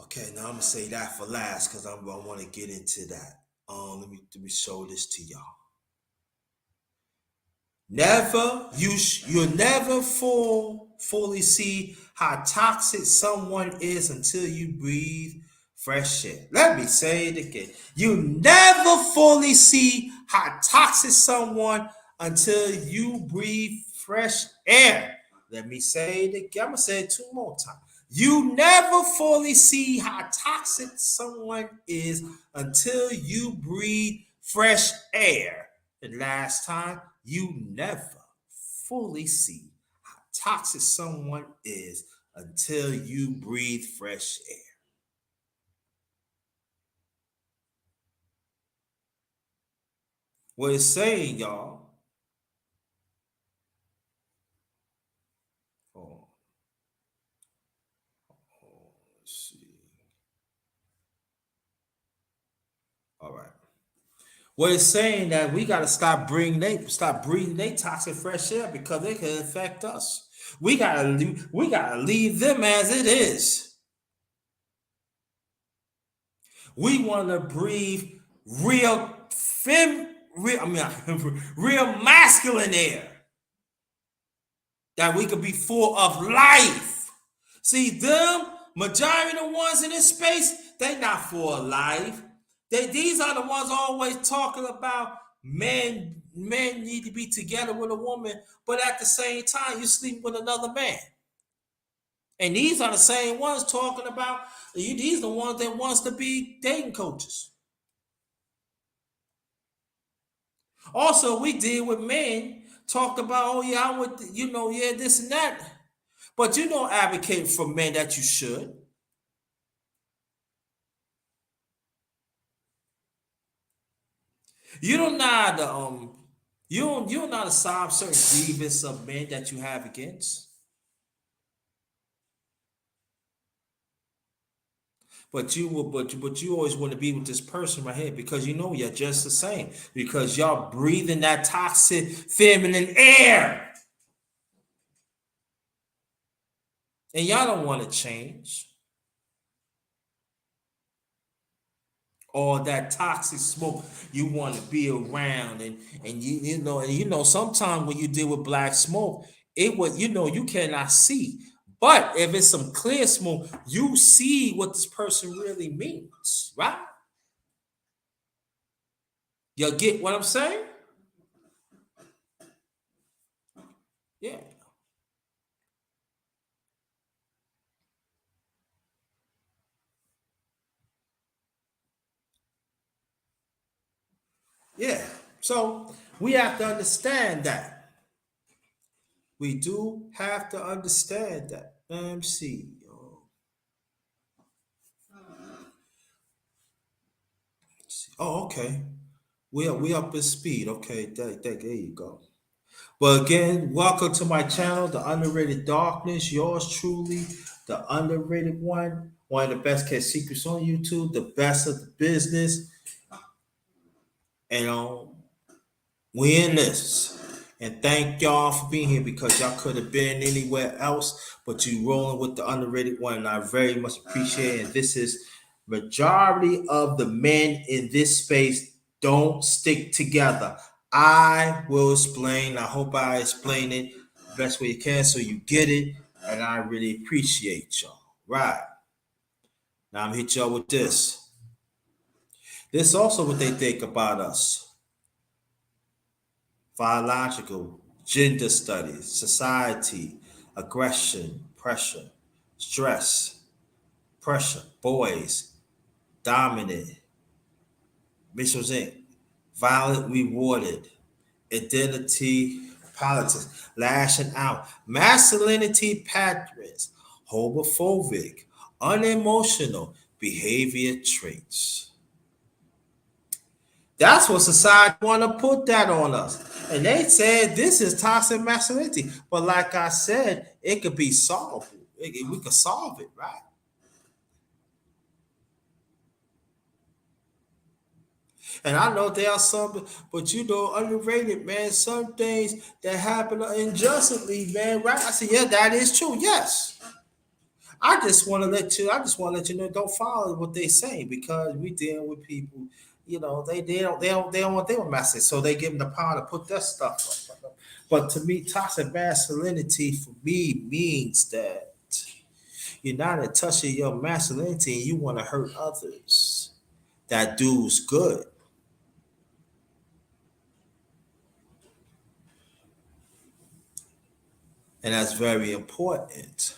Okay, now I'm gonna say that for last because I want to get into that. Let me show this to y'all. You'll never fully see how toxic someone is until you breathe fresh air. Let me say it again. You never fully see how toxic someone until you breathe fresh air. Let me say it again. I'm gonna say it 2 more times. You never fully see how toxic someone is until you breathe fresh air. The last time, you never fully see how toxic someone is until you breathe fresh air. What it's saying, y'all. Let's see. All right. Well, it's saying that we got to stop breathing they toxic fresh air because they can affect us. We gotta leave them as it is. We want to breathe real masculine air that we could be full of life. See, them majority of the ones in this space, they not full of life. These are the ones always talking about men need to be together with a woman, but at the same time, you sleep with another man. And these are the same ones talking about, these are the ones that wants to be dating coaches. Also, we deal with men, talk about, oh yeah, I would, this and that. But you don't advocate for men that you should. You don't know how to you don't know how to solve certain grievance of men that you have against. But you always want to be with this person right here because you know you're just the same. Because y'all breathing that toxic feminine air. And y'all don't want to change. All that toxic smoke you want to be around, and you know sometimes when you deal with black smoke, you cannot see. But if it's some clear smoke, you see what this person really means, right? You get what I'm saying? Yeah. Yeah. So we have to understand that. We do have to understand that. Let me see. Oh, okay. We up in speed. Okay, there you go. But again, welcome to my channel, The Underrated Darkness. Yours truly, the underrated one of the best kept secrets on YouTube, the best of the business. And we in this. And thank y'all for being here because y'all could have been anywhere else, but you rolling with the underrated one, and I very much appreciate it. And this is majority of the men in this space. don't stick together. I will explain. I hope I explain it the best way you can so you get it. And I really appreciate y'all. Right. Now I'm gonna hit y'all with this. This is also what they think about us. Biological, gender studies, society, aggression, pressure, stress, pressure, boys, dominant, Mitchell's Inc., violent rewarded, identity politics, lashing out, masculinity patterns, homophobic, unemotional behavior traits. That's what society want to put that on us. And they said this is toxic masculinity. But like I said, it could be solvable. We could solve it, right? And I know there are some, but underrated, man. Some things that happen unjustly, man. Right? I said, yeah, that is true. Yes. I just want to let you know, don't follow what they say because we deal with people, they don't want their message. So they give them the power to put their stuff up. But to me, toxic masculinity for me means that you're not in touch with your masculinity and you want to hurt others. That dude's good. And that's very important.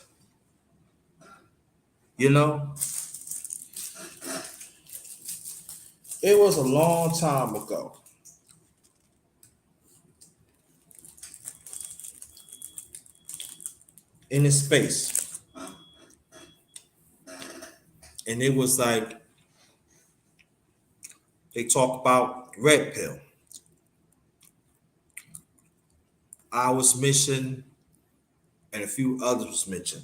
You know, it was a long time ago. In this space. And it was like they talk about red pill. I was mentioned and a few others was mentioned.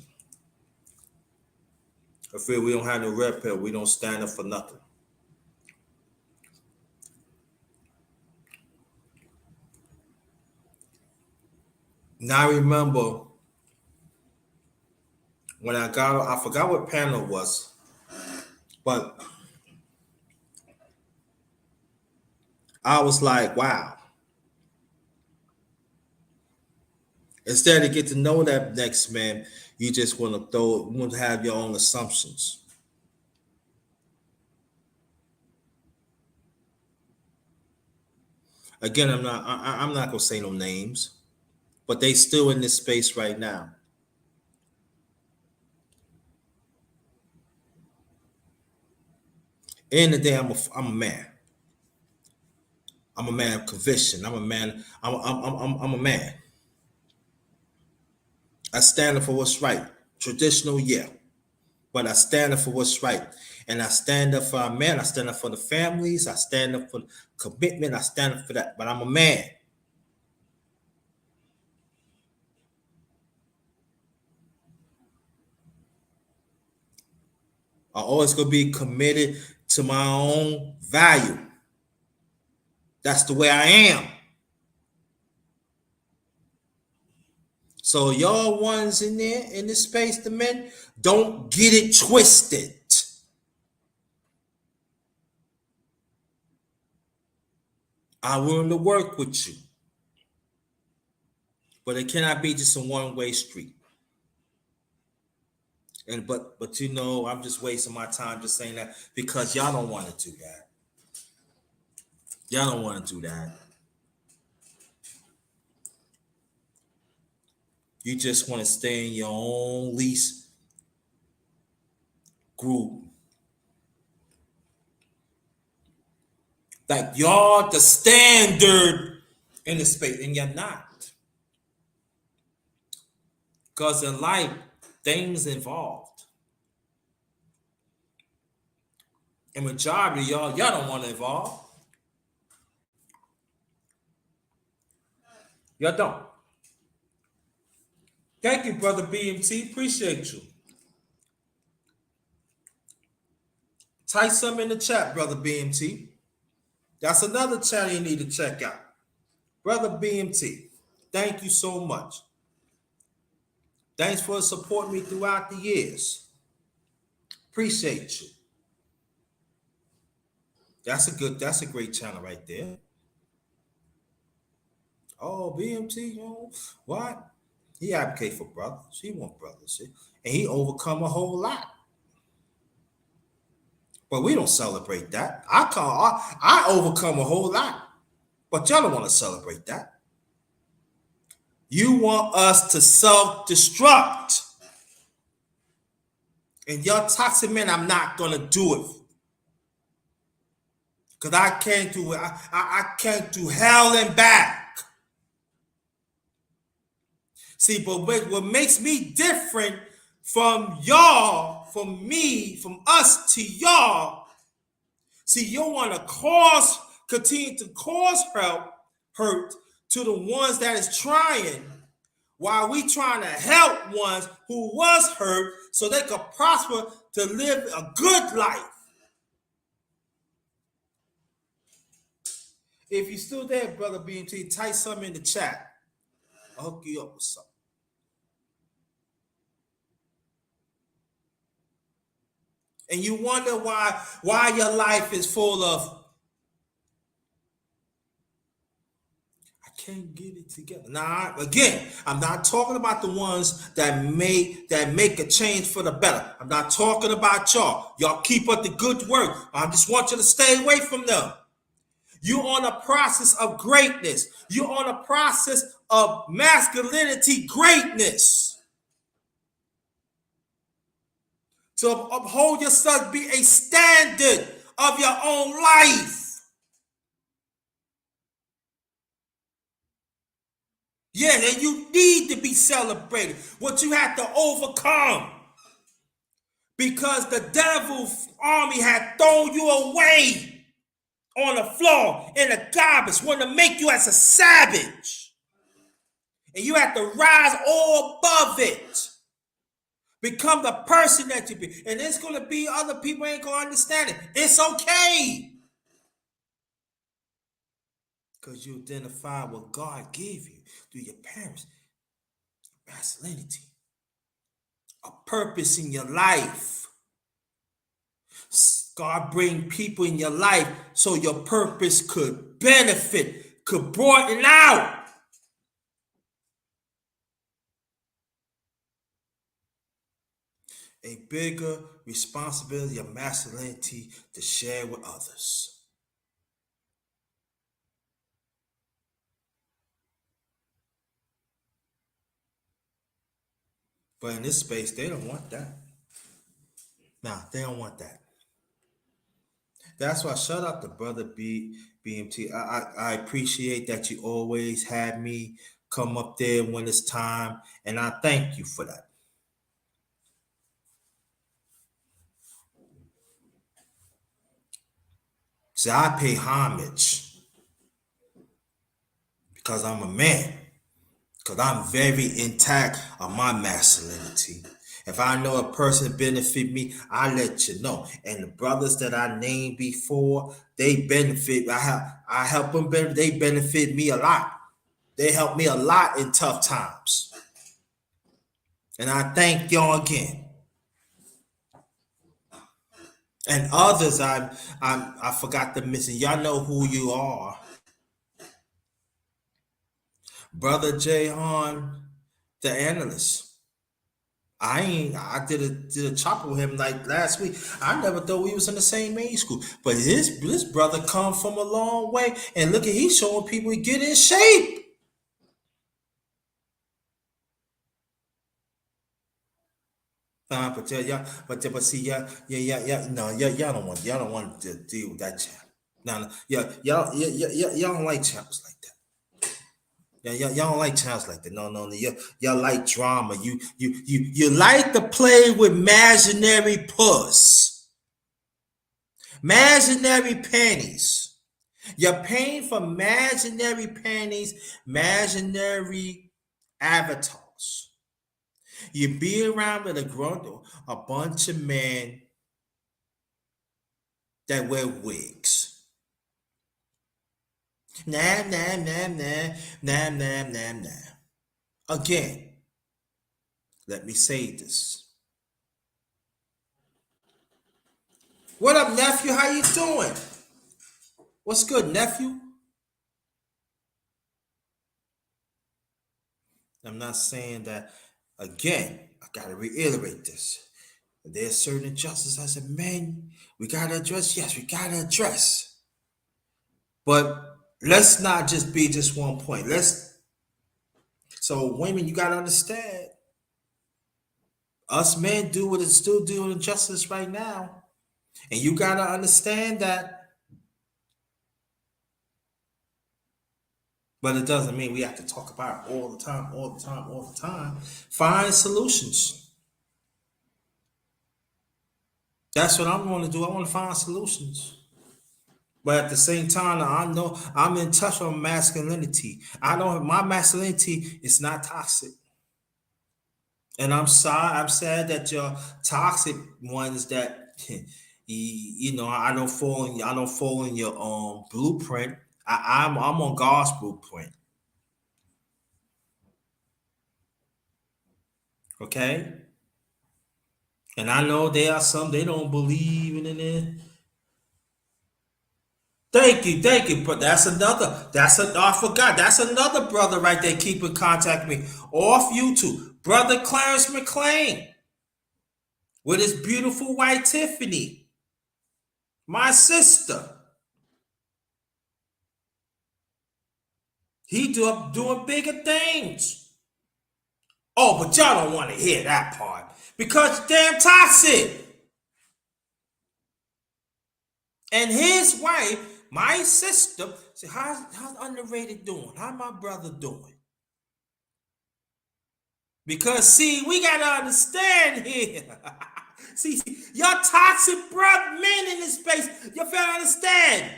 I feel we don't have no red pill, we don't stand up for nothing. Now I remember when I forgot what panel it was, but I was like, wow. Instead of get to know that next man, you just want to have your own assumptions. Again, I'm not gonna say no names, but they still in this space right now. In the day, I'm a man. I'm a man of conviction. I'm a man. I'm a man. I stand up for what's right. Traditional, yeah, but I stand up for what's right, and I stand up for our men. I stand up for the families. I stand up for commitment. I stand up for that. But I'm a man. I always gonna be committed to my own value. That's the way I am. So y'all ones in there in this space, the men, don't get it twisted. I'm willing to work with you, but it cannot be just a one-way street. And but I'm just wasting my time just saying that because y'all don't want to do that. Y'all don't want to do that. You just want to stay in your own lease group. Like y'all the standard in the space, and you're not. Because in life, things involved. And majority of y'all don't want to evolve. Y'all don't. Thank you, brother BMT. Appreciate you. Type something in the chat, brother BMT. That's another channel you need to check out. Brother BMT, thank you so much. Thanks for supporting me throughout the years. Appreciate you. That's a great channel right there. Oh, BMT, what? He advocate for brothers. He want brothers. And he overcome a whole lot. But we don't celebrate that. I overcome a whole lot. But y'all don't want to celebrate that. You want us to self-destruct. And y'all toxic men, I'm not gonna do it. Because I can't do it. I can't do hell and back. See, but what makes me different from y'all, from me, from us to y'all, see, you want to continue to cause hurt to the ones that is trying, while we trying to help ones who was hurt so they could prosper to live a good life. If you're still there, brother BMT, type something in the chat. I'll hook you up with something. And you wonder why your life is full of, I can't get it together. Now, again, I'm not talking about the ones that make a change for the better. I'm not talking about y'all. Y'all keep up the good work. I just want you to stay away from them. You're on a process of greatness. You're on a process of masculinity greatness. To uphold yourself, be a standard of your own life. Yeah, and you need to be celebrated. What you have to overcome. Because the devil's army had thrown you away on the floor in the garbage, want to make you as a savage. And you have to rise all above it. Become the person that you be. And there's going to be other people ain't going to understand it. It's okay. Because you identify what God gave you through your parents. Masculinity. A purpose in your life. God bring people in your life so your purpose could benefit, could broaden out. A bigger responsibility of masculinity to share with others. But in this space, they don't want that. Nah, they don't want that. That's why shout out to brother BMT. I appreciate that you always had me come up there when it's time, and I thank you for that. See, I pay homage because I'm a man, because I'm very intact on my masculinity. If I know a person benefit me, I let you know. And the brothers that I named before, they benefit. I help them benefit. They benefit me a lot. They help me a lot in tough times. And I thank y'all again. And others I forgot to mention. Y'all know who you are. Brother Jahan, the analyst. I did a chopper with him like last week. I never thought we was in the same age school. But this brother come from a long way. And look at, he's showing people he get in shape. But y'all, but see, y'all don't want to deal with that champ. No, y'all don't like champs like that. Y'all don't like champs like that. No, y'all like drama. You like to play with imaginary puss, imaginary panties. You're paying for imaginary panties, imaginary avatars. You be around with a bunch of men that wear wigs. Nah. Again, let me say this. What up, nephew? How you doing? What's good, nephew? I'm not saying that. Again, I gotta reiterate this. There's certain injustices as a man we gotta address. Yes, we gotta address. But let's not just be just one point. So women, you gotta understand. Us men do what it's still doing injustice right now. And you gotta understand that. But it doesn't mean we have to talk about it all the time, all the time, all the time. Find solutions. That's what I'm going to do. I want to find solutions. But at the same time, I know I'm in touch with masculinity. I know my masculinity is not toxic. And I'm sorry, I'm sad that your toxic ones that I don't fall in your blueprint. I'm on God's blueprint. Okay? And I know there are some they don't believe in it. Thank you. But I forgot. That's another brother right there. Keep in contact with me off YouTube. Brother Clarence McLean with his beautiful wife Tiffany. My sister. He doing bigger things. Oh, but y'all don't want to hear that part. Because damn toxic. And his wife, my sister, said, how's underrated doing? How my brother doing? Because see, we gotta understand here. see, your toxic brother men in this space, you gotta understand.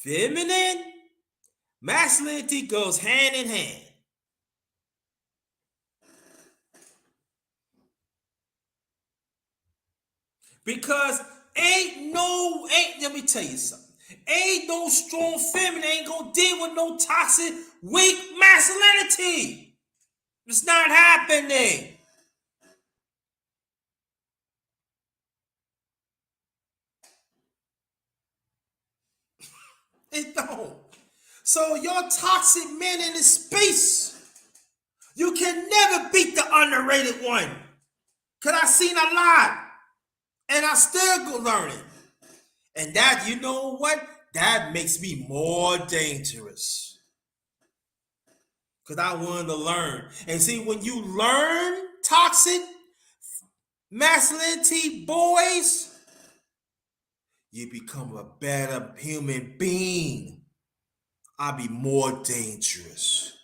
Feminine, masculinity goes hand in hand. Because let me tell you something. Ain't no strong feminine ain't gonna deal with no toxic, weak masculinity. It's not happening. It don't. So your toxic men in this space, you can never beat the underrated one. Cause I seen a lot. And I still go learning. And that, you know what? That makes me more dangerous. Because I wanted to learn. And see, when you learn toxic masculinity, boys, you become a better human being. I'll be more dangerous.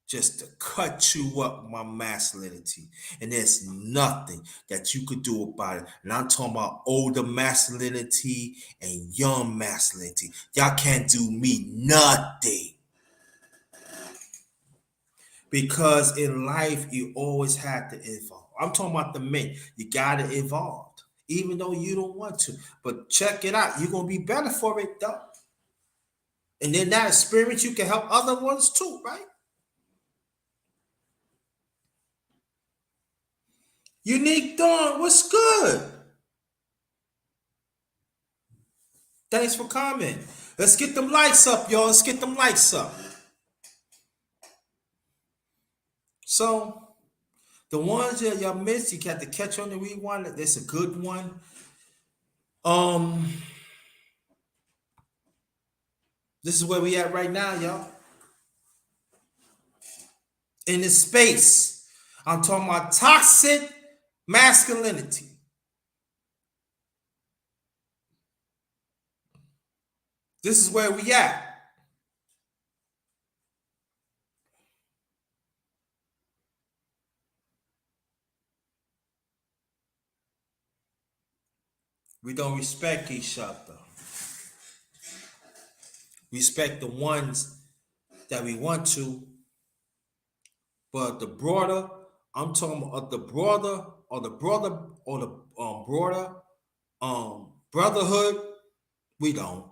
Just to cut you up, my masculinity. And there's nothing that you could do about it. And I'm talking about older masculinity and young masculinity. Y'all can't do me nothing. Because in life, you always have to evolve. I'm talking about the men. You got to evolve. Even though you don't want to. But check it out. You're going to be better for it, though. And then that experience, you can help other ones too, right? Unique Dawn, what's good? Thanks for coming. Let's get them lights up, y'all. Let's get them lights up. So, the ones that y'all missed, you got to catch on the rewind. That's a good one. This is where we at right now, y'all. In this space, I'm talking about toxic masculinity. This is where we at. We don't respect each other. Respect the ones that we want to, but the broader, I'm talking about the broader or the brother or the broader brotherhood, we don't.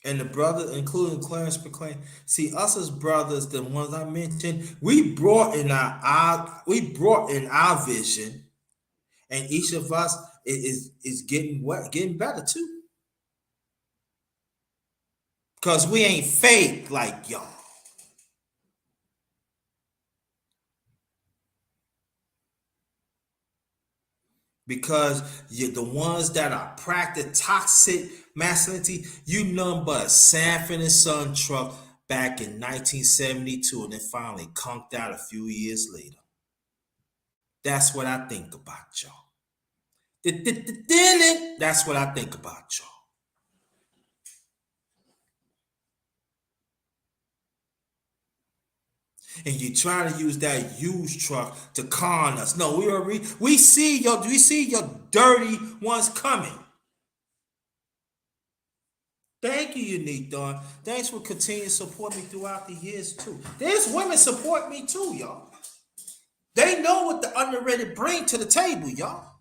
And the brother, including Clarence McLean, see us as brothers, the ones I mentioned, we brought in our vision, And each of us is getting better too. Because we ain't fake like y'all. Because the ones that are practice toxic masculinity, you none but a Sanford and Son truck back in 1972, and then finally conked out a few years later. That's what I think about y'all. That's what I think about y'all. And you try to use that used truck to con us. No, we see your dirty ones coming. Thank you, Unique Dawn. Thanks for continuing to support me throughout the years too. There's women support me too, y'all. They know what the underrated bring to the table, y'all.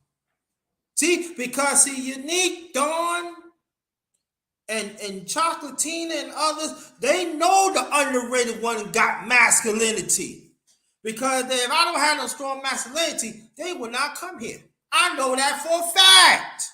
Because Unique Dawn and Chocolatina and others, they know the underrated one got masculinity. Because if I don't have no strong masculinity, they will not come here. I know that for a fact.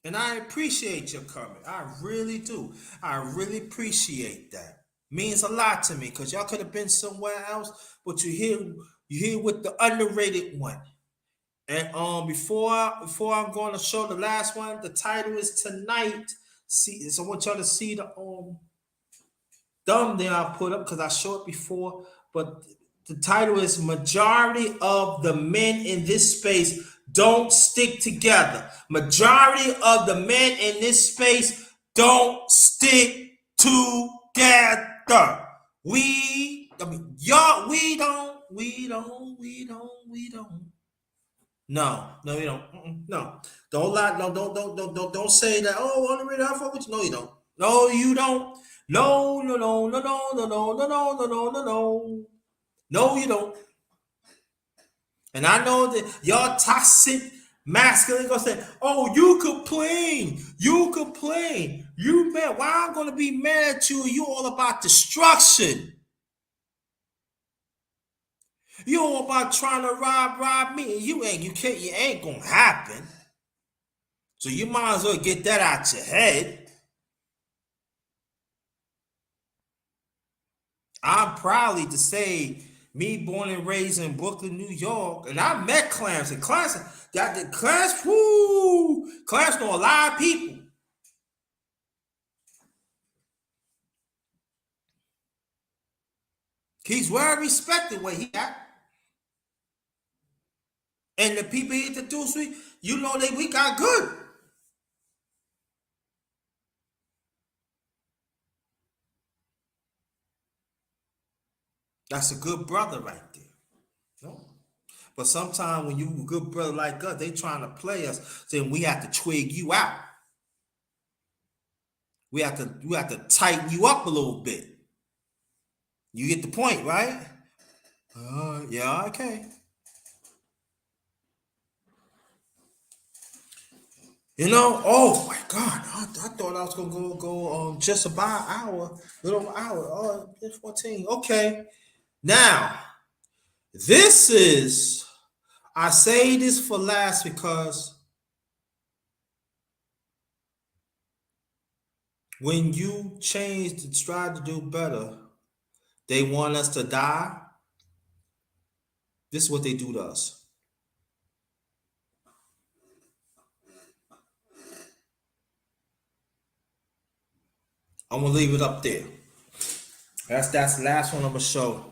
And I appreciate your comment. I really do. I really appreciate that. Means a lot to me because y'all could have been somewhere else, but you here with the underrated one. And before I'm going to show the last one, the title is Tonight. See, so I want y'all to see the thumbnail I put up because I showed it before, but the title is Majority of the Men in This Space Don't Stick Together. Majority of the men in this space don't stick together. Y'all, we don't. No, we don't. No, don't lie. No, don't say that. Oh, underrated. I fuck with you. No, you don't. No, you don't. No, no, no, no, no, no, no, no, no, no, no, no, no. No, you don't. And I know that y'all toxic masculine gonna say, "Oh, you complain. You mad? Why I'm gonna be mad at you? You all about destruction. You all about trying to rob me. You ain't gonna happen. So you might as well get that out your head." I'm proudly to say, me born and raised in Brooklyn, New York, and I met Clarence. And Clarence know a lot of people. He's well respected where he at. And the people he introduced me, you know we got good. That's a good brother right there. No? But sometimes when you a good brother like us, they trying to play us, then we have to twig you out. We have to tighten you up a little bit. You get the point, right? Yeah, okay. Oh my God, I thought I was gonna go just about an hour, little hour. Oh, it's 14. Okay. Now, I say this for last because when you change to try to do better, they want us to die. This is what they do to us. I'm gonna leave it up there. That's the last one I'm gonna show.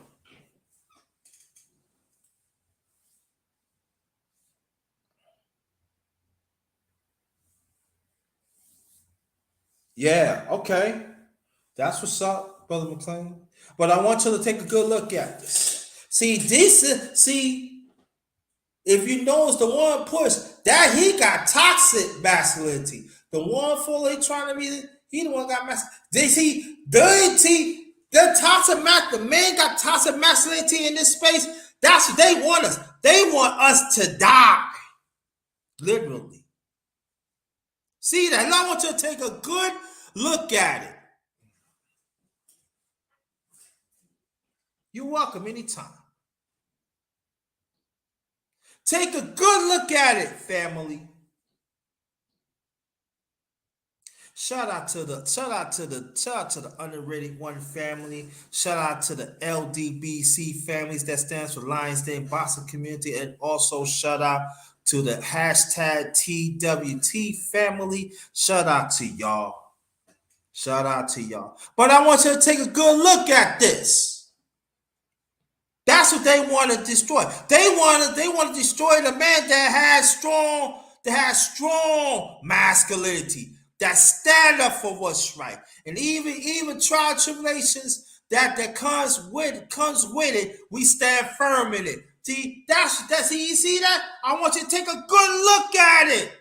Yeah, okay. That's what's up, Brother McLean. But I want you to take a good look at this. If you notice the one push, that he got toxic masculinity. The one fully trying to be, he the one got masculinity. The men got toxic masculinity in this space. That's what they want us. They want us to die. Literally. See that? And I want you to take a good look at it. You're welcome anytime. Take a good look at it, family. Shout out to the underrated one family. Shout out to the LDBC families, that stands for Lions Den Boxing Community, and also shout out to the hashtag TWT family. Shout out to y'all. Shout out to y'all. But I want you to take a good look at this. That's what they want to destroy. They want to destroy the man that has strong masculinity, that stand up for what's right, and even trial tribulations that comes with it. We stand firm in it. See, that's you see that. I want you to take a good look at it,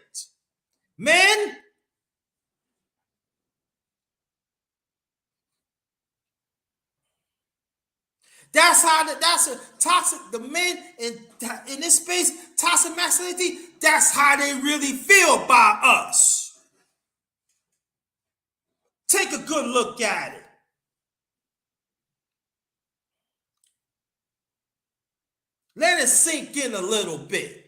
men. That's a toxic, the men in this space, toxic masculinity, that's how they really feel about us. Take a good look at it. Let it sink in a little bit.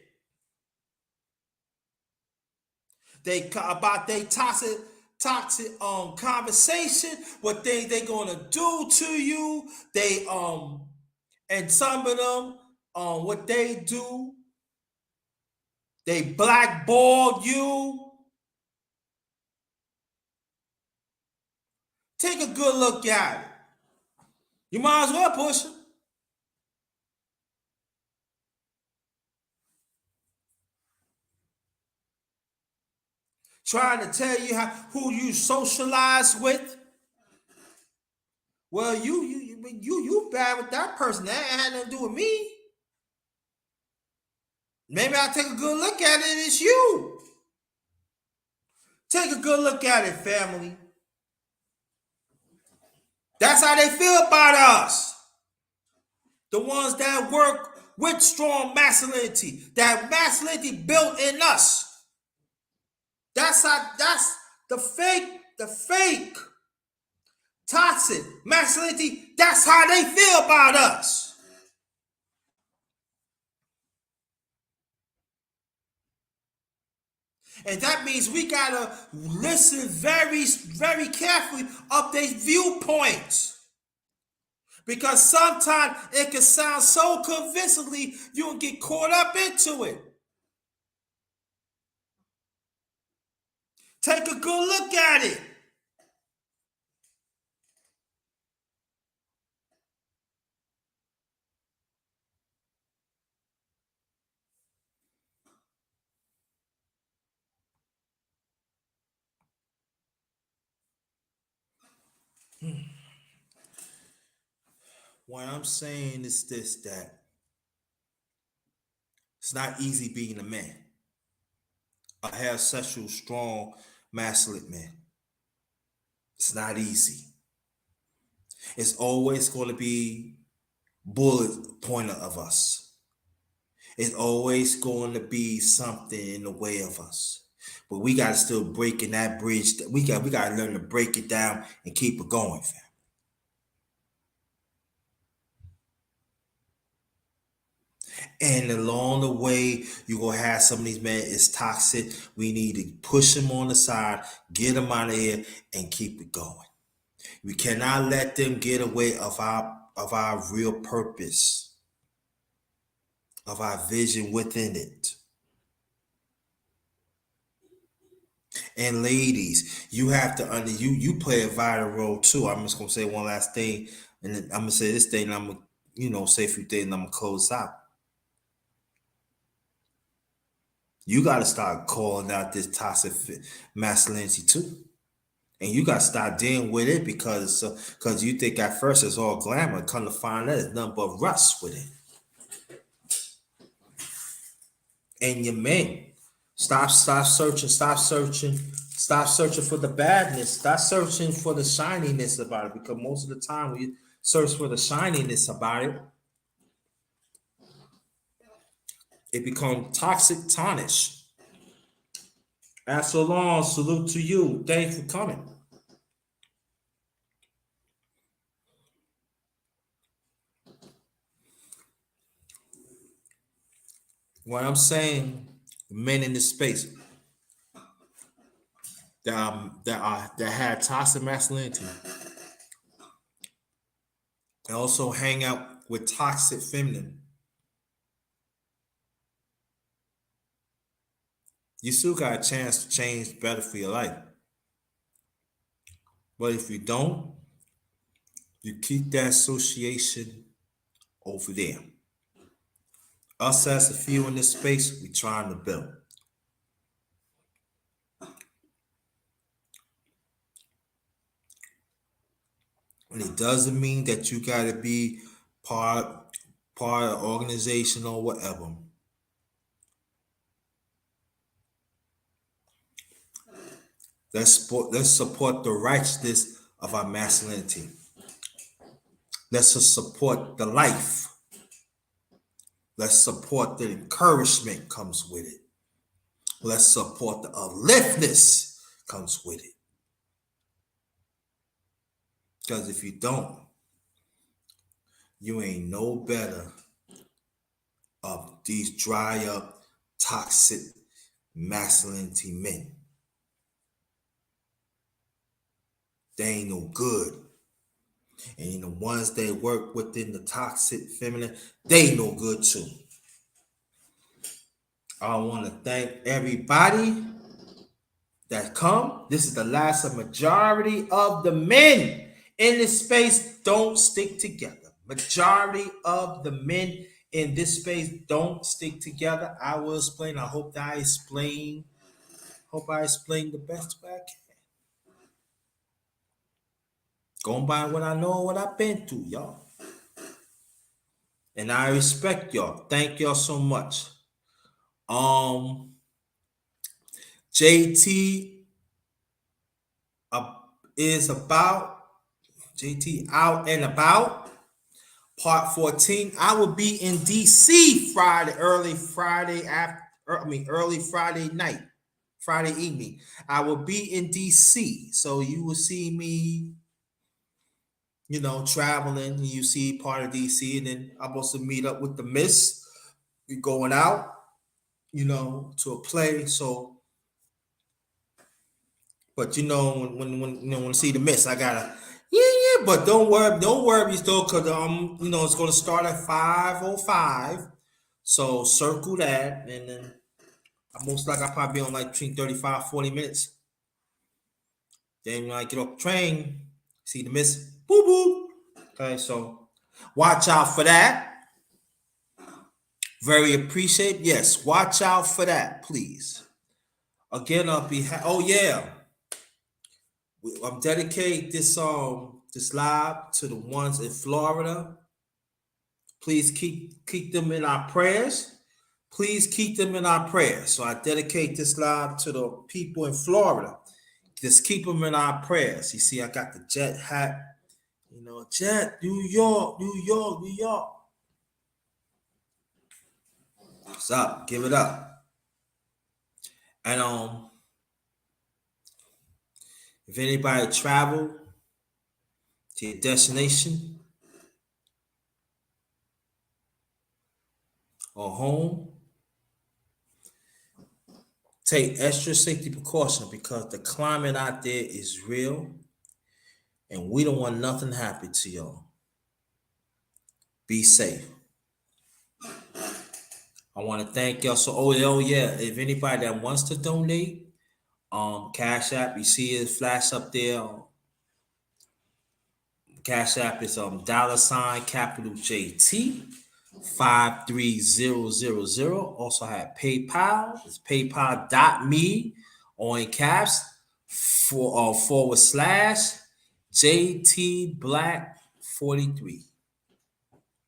About their toxic conversation, what they gonna do to you. They and some of them what they do, they blackball you. Take a good look at it. You might as well push it. Trying to tell you who you socialize with. Well, you bad with that person. That ain't had nothing to do with me. Maybe I'll take a good look at it and it's you. Take a good look at it, family. That's how they feel about us. The ones that work with strong masculinity. That masculinity built in us. That's the fake toxic masculinity. That's how they feel about us. And that means we gotta listen very, very carefully of their viewpoints. Because sometimes it can sound so convincingly, you can get caught up into it. Take a good look at it. What I'm saying is this, that it's not easy being a man. A heterosexual, strong, masculine man. It's not easy. It's always going to be bullet pointer of us. It's always going to be something in the way of us. But we got to still break in that bridge. We got to learn to break it down and keep it going, fam. And along the way, you're going to have some of these men, it's toxic. We need to push them on the side, get them out of here, and keep it going. We cannot let them get away of our real purpose, of our vision within it. And ladies, you have to you play a vital role too. I'm just gonna say one last thing, and then I'm gonna say this thing, and I'm gonna say a few things, and I'm gonna close out. You got to start calling out this toxic masculinity too. And you got to start dealing with it because you think at first it's all glamour. Come to find out it's nothing but rust with it. And your men, stop searching for the badness. Stop searching for the shininess about it. Because most of the time when you search for the shininess about it, it becomes toxic tarnish. And so long, salute to you. Thanks for coming. What I'm saying, men in this space that had toxic masculinity and also hang out with toxic feminine, you still got a chance to change better for your life. But if you don't, you keep that association over there. Us as a few in this space, we trying to build. And it doesn't mean that you gotta be part of organization or whatever. Let's support the righteousness of our masculinity. Let's just support the life. Let's support the encouragement comes with it. Let's support the upliftness comes with it. Because if you don't, you ain't no better of these dry up, toxic masculinity men. They ain't no good. And the ones that work within the toxic feminine, they ain't no good too. I want to thank everybody that come. This is the last of majority of the men in this space don't stick together. Majority of the men in this space don't stick together. I will explain. I hope that I explain. Hope I explain the best way I can. Going by what I know, what I've been through, y'all. And I respect y'all. Thank y'all so much. JT is about JT out and about. Part 14. I will be in DC early Friday night, Friday evening. I will be in DC. So you will see me, traveling. And you see part of DC, and then I'm supposed to meet up with the Miss. We're going out, to a play. So, but when I see the Miss, I gotta. Yeah, but don't worry, though, because it's gonna start at 5:05. So circle that, and then most likely I'll probably be on like between 35, 40 minutes. Then when I get off the train, see the Miss, boo boo. Okay, so watch out for that. Very appreciate. Yes, watch out for that, please. Again, I'll be. Oh yeah, I'm dedicating this live to the ones in Florida. Please keep them in our prayers. Please keep them in our prayers. So I dedicate this live to the people in Florida. Just keep them in our prayers. You see, I got the jet hat. Jet, New York, New York, New York. What's up? Give it up. And if anybody travel to your destination or home, take extra safety precaution because the climate out there is real and we don't want nothing to happen to y'all. Be safe. I want to thank y'all. So, oh yeah, if anybody that wants to donate, Cash App, you see it flash up there. Cash App is $ capital JT 53000. Also have PayPal. It's paypal.me on caps for / JT Black 43.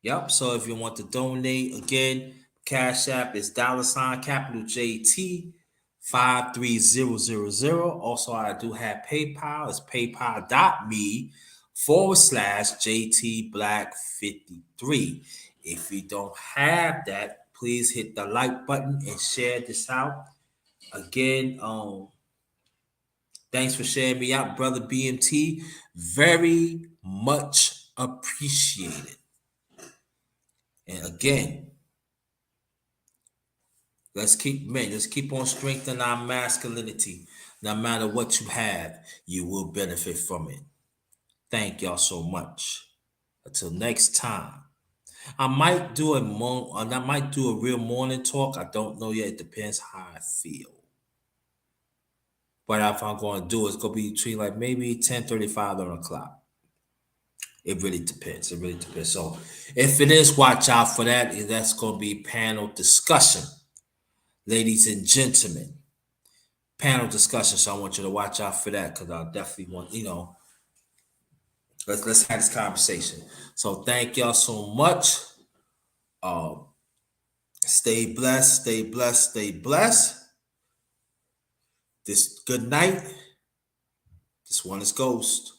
Yep. So if you want to donate, again, Cash App is $ capital JT 53000. Also, I do have PayPal. It's paypal.me / JT Black 53. If you don't have that, please hit the like button and share this out. Again, thanks for sharing me out, brother BMT. Very much appreciated. And again, let's keep on strengthening our masculinity. No matter what you have, you will benefit from it. Thank y'all so much. Until next time. I might do I might do a real morning talk. I don't know yet. It depends how I feel. But if I'm going to do it, it's going to be between like maybe 10:35, 11 o'clock. It really depends. It really depends. So if it is, watch out for that. That's going to be panel discussion. Ladies and gentlemen, panel discussion. So I want you to watch out for that because I definitely want, let's have this conversation. So thank y'all so much. Stay blessed, stay blessed, stay blessed. This good night. This one is Ghost.